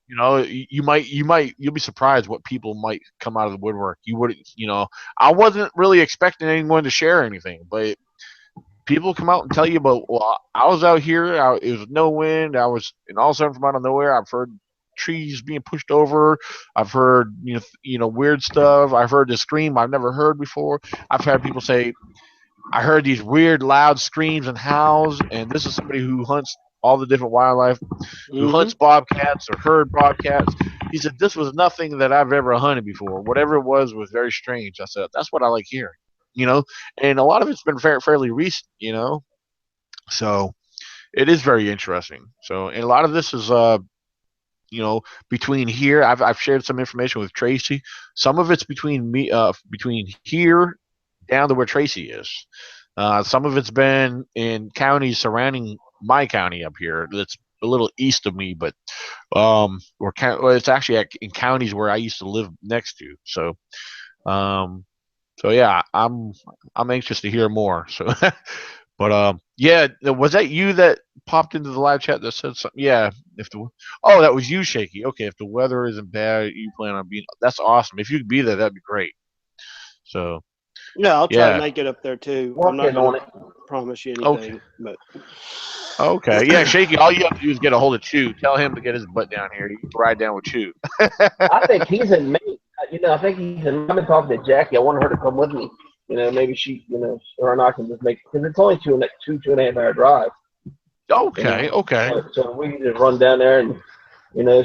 You'll be surprised what people might come out of the woodwork. You wouldn't. I wasn't really expecting anyone to share anything, but people come out and tell you about. Well, I was out here. It was no wind. And all of a sudden from out of nowhere, I've heard trees being pushed over. I've heard weird stuff. I've heard this scream I've never heard before. I've had people say, I heard these weird loud screams and howls, and this is somebody who hunts all the different wildlife, who hunts bobcats or heard bobcats. He said, this was nothing that I've ever hunted before. Whatever it was very strange. I said, that's what I like hearing. you know, and a lot of it's been fairly recent, so it is very interesting. So, and a lot of this is, between here, I've shared some information with Tracy. Some of it's between me, between here down to where Tracy is. Some of it's been in counties surrounding my county up here. That's a little east of me, but it's actually in counties where I used to live next to. So, um, yeah, I'm anxious to hear more. So, but yeah, was that you that popped into the live chat that said something? Yeah, that was you, Shaky. Okay, if the weather isn't bad, you plan on being. That's awesome. If you could be there, that'd be great. So, Yeah, I'll try to yeah. make it up there too. I'm not Working on going it. to promise you Okay. anything, but Okay. Yeah, Shaky. All you have to do is get a hold of Chew. Tell him to get his butt down here. You can ride down with Chew. I think he's in Maine. I think he's in. I've been talking to Jackie. I want her to come with me. Maybe she, her and I can just make, because it's only two and a half hour drive. Okay. Okay. So we can just run down there and,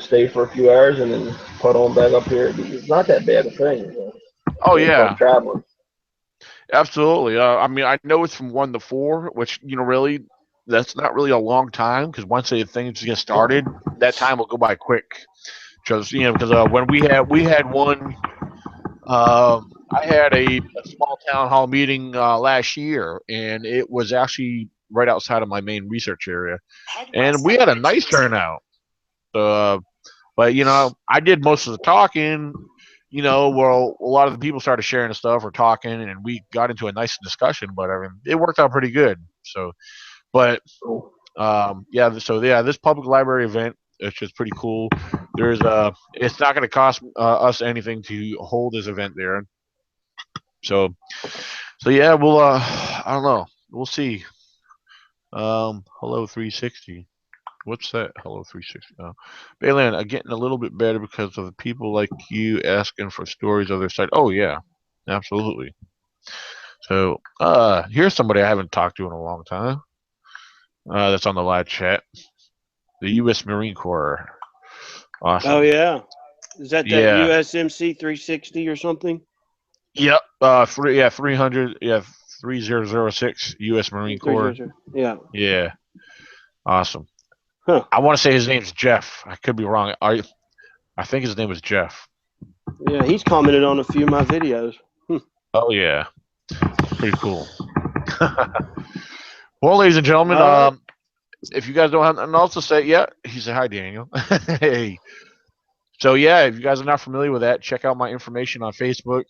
stay for a few hours and then put on back up here. It's not that bad a thing. Oh yeah. Traveling. Absolutely. I mean, I know it's from 1 to 4, which really, that's not really a long time because once things get started, that time will go by quick. Because when we had one, I had a small town hall meeting last year, and it was actually right outside of my main research area, and we had a nice turnout. Uh, but I did most of the talking. Well, a lot of the people started sharing the stuff or talking, and we got into a nice discussion. But I mean, it worked out pretty good. So, but yeah. So yeah, this public library event, it's just pretty cool. It's not going to cost us anything to hold this event there. So yeah, we'll I don't know. We'll see. Hello 360. What's that? Hello 360. Bayland, I'm getting a little bit better because of the people like you asking for stories of their site. Oh yeah, absolutely. So here's somebody I haven't talked to in a long time. That's on the live chat. The U.S. Marine Corps. Awesome. oh yeah, is that Yeah. USMC 360 or something? Yep. 300. Yeah, 3006 U.S. Marine Corps. Yeah. Yeah. Awesome. Huh. I want to say his name's Jeff. I could be wrong. I think his name is Jeff. Yeah, he's commented on a few of my videos. Oh yeah, pretty cool. Well, ladies and gentlemen, if you guys don't have nothing else to say, yeah, he said hi, Daniel. Hey. So yeah, if you guys are not familiar with that, check out my information on Facebook.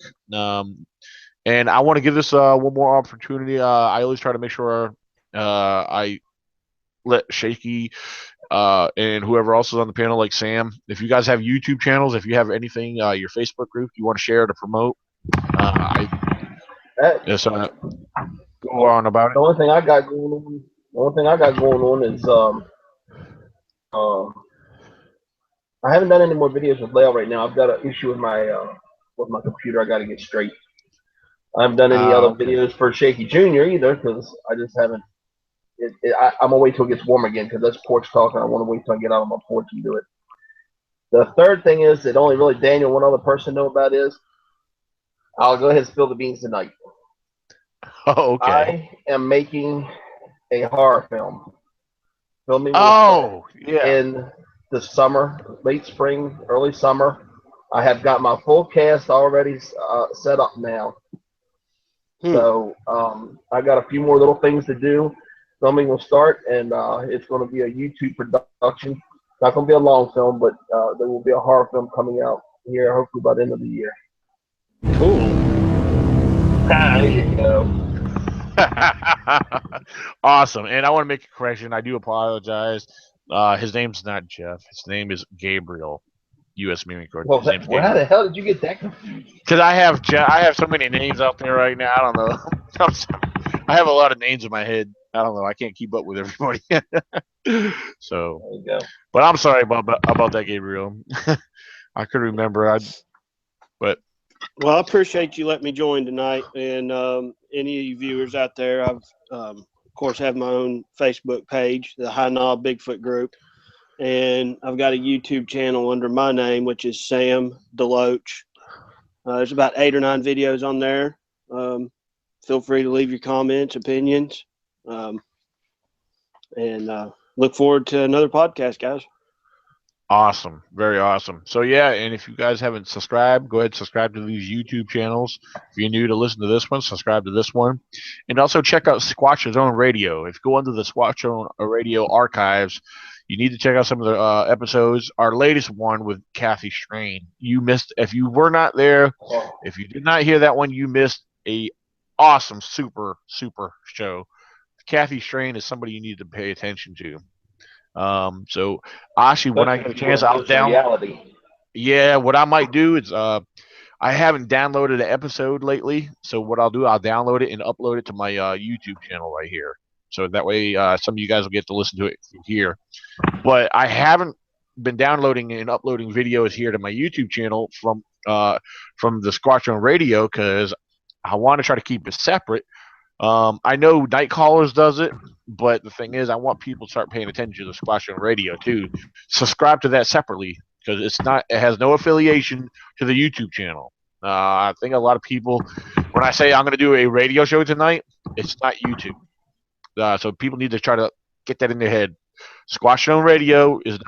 And I want to give this one more opportunity. I always try to make sure I let Shaky and whoever else is on the panel, like Sam, if you guys have YouTube channels, if you have anything, your Facebook group you want to share to promote, go on about it. The only thing I got going on is I haven't done any more videos with Lale right now. I've got an issue with my computer. I got to get straight. I haven't done any other videos for Shaky Jr. either because I just haven't. I'm gonna wait till it gets warm again because that's porch talk, and I want to wait till I get out on my porch and do it. The third thing is that only really Daniel, one other person, know about is. I'll go ahead and spill the beans tonight. Oh, okay. I am making a horror film. Filming in the summer, late spring, early summer. I have got my full cast already set up now. So I got a few more little things to do. Filming will start, and it's going to be a YouTube production. It's not going to be a long film, but there will be a horror film coming out here, hopefully by the end of the year. Cool. There you go. Awesome. And I want to make a correction. I do apologize. His name's not Jeff. His name is Gabriel. U.S. Marine Corps. Well, how the hell did you get that confused? Because I have so many names out there right now. I don't know. I have a lot of names in my head. I don't know. I can't keep up with everybody. So, there you go. But I'm sorry about that, Gabriel. I could remember. Well, I appreciate you letting me join tonight, and any of you viewers out there, I've of course have my own Facebook page, the High Knob Bigfoot Group, and I've got a YouTube channel under my name, which is Sam Deloach. There's about 8 or 9 videos on there. feel free to leave your comments, opinions, and look forward to another podcast, guys. Awesome. Very awesome. So yeah, and if you guys haven't subscribed, go ahead and subscribe to these YouTube channels. If you're new to listen to this one, subscribe to this one. And also check out Squatch Zone Radio. If you go under the Squatch Zone Radio archives, you need to check out some of the episodes. Our latest one with Kathy Strain. You missed, if you were not there, if you did not hear that one, you missed a awesome, super, super show. Kathy Strain is somebody you need to pay attention to. So actually, when I get a chance, I'll download. Yeah, what I might do is I haven't downloaded an episode lately, so what I'll do, I'll download it and upload it to my YouTube channel right here. So that way, some of you guys will get to listen to it here. But I haven't been downloading and uploading videos here to my YouTube channel from the Squatch on Radio because I want to try to keep it separate. I know Night Callers does it, but the thing is, I want people to start paying attention to the Squatch on Radio too. Subscribe to that separately because it has no affiliation to the YouTube channel. I think a lot of people, when I say I'm going to do a radio show tonight, it's not YouTube. So people need to try to get that in their head. Squatch on Radio is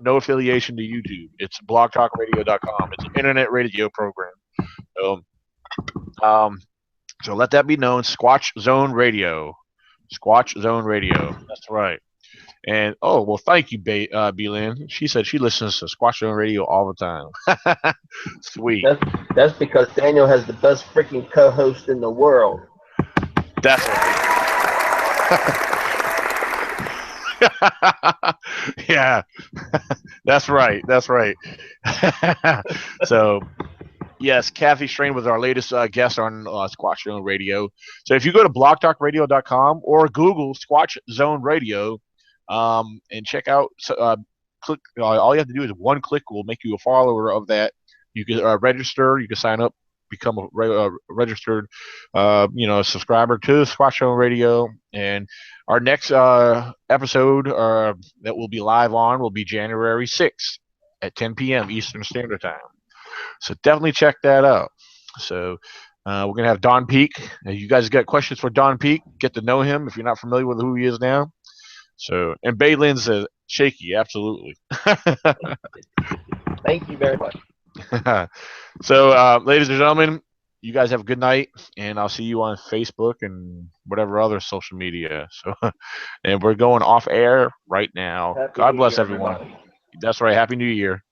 no affiliation to YouTube. It's blogtalkradio.com. It's an internet radio program. So let that be known. Squatch Zone Radio. Squatch Zone Radio. That's right. And well, thank you, B-Lynn. She said she listens to Squatch Zone Radio all the time. Sweet. That's because Daniel has the best freaking co-host in the world. That's right. Yeah. That's right. That's right. So. Yes, Kathy Strain was our latest guest on Squatch Zone Radio. So if you go to blogtalkradio.com or Google Squatch Zone Radio and check out, click. All you have to do is one click will make you a follower of that. You can register. You can sign up, become a registered, subscriber to Squatch Zone Radio. And our next episode that will be live on will be January 6th at 10 p.m. Eastern Standard Time. So definitely check that out. So we're going to have Don Peak. You guys got questions for Don Peak, get to know him if you're not familiar with who he is now. So, and Baylin says, shaky, absolutely. Thank you very much. So, ladies and gentlemen, you guys have a good night, and I'll see you on Facebook and whatever other social media. So, and we're going off air right now. Happy God New bless Year, everyone. everybody. That's right. Happy New Year.